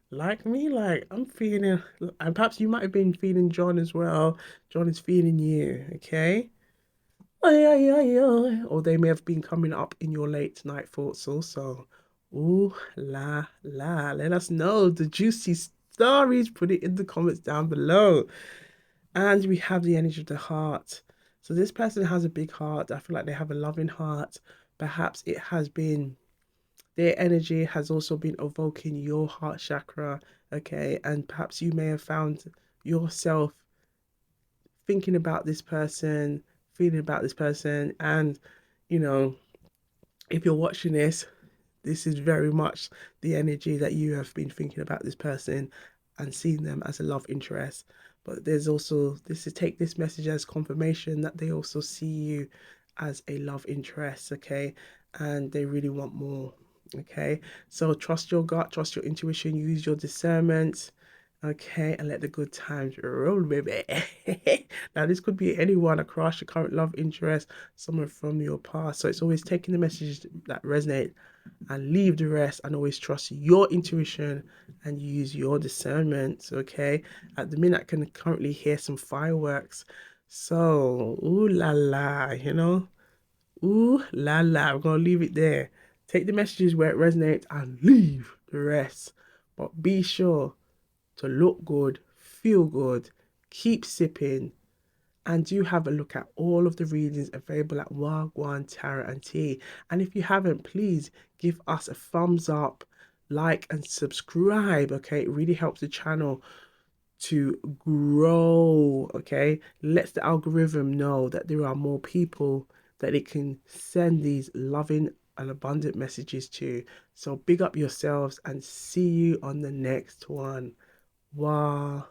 like me? Like I'm feeling, and perhaps you might have been feeling John as well. John is feeling you, okay? Ay, ay, ay, ay. Or they may have been coming up in your late night thoughts also. Ooh la la. Let us know the juicy stories. Put it in the comments down below. And we have the energy of the heart. So this person has a big heart. I feel like they have a loving heart. Perhaps it has been, their energy has also been evoking your heart chakra, okay? And perhaps you may have found yourself thinking about this person, feeling about this person, and you know, if you're watching this is very much the energy that you have been thinking about this person and seeing them as a love interest. But there's also this, to take this message as confirmation that they also see you as a love interest, okay? And they really want more, okay? So trust your gut, trust your intuition, use your discernment, okay, and let the good times roll, baby. Now, this could be anyone across your current love interest, someone from your past. So it's always taking the messages that resonate and leave the rest, and always trust your intuition and use your discernment, okay? At the minute, I can currently hear some fireworks. So, ooh la la, ooh la la. I'm going to leave it there. Take the messages where it resonates and leave the rest. But be sure to look good, feel good, keep sipping, and do have a look at all of the readings available at Wagwan Tarot and Tea. And if you haven't, please give us a thumbs up, like, and subscribe. Okay, it really helps the channel to grow. Okay, lets the algorithm know that there are more people that it can send these loving and abundant messages to. So big up yourselves and see you on the next one. Wow.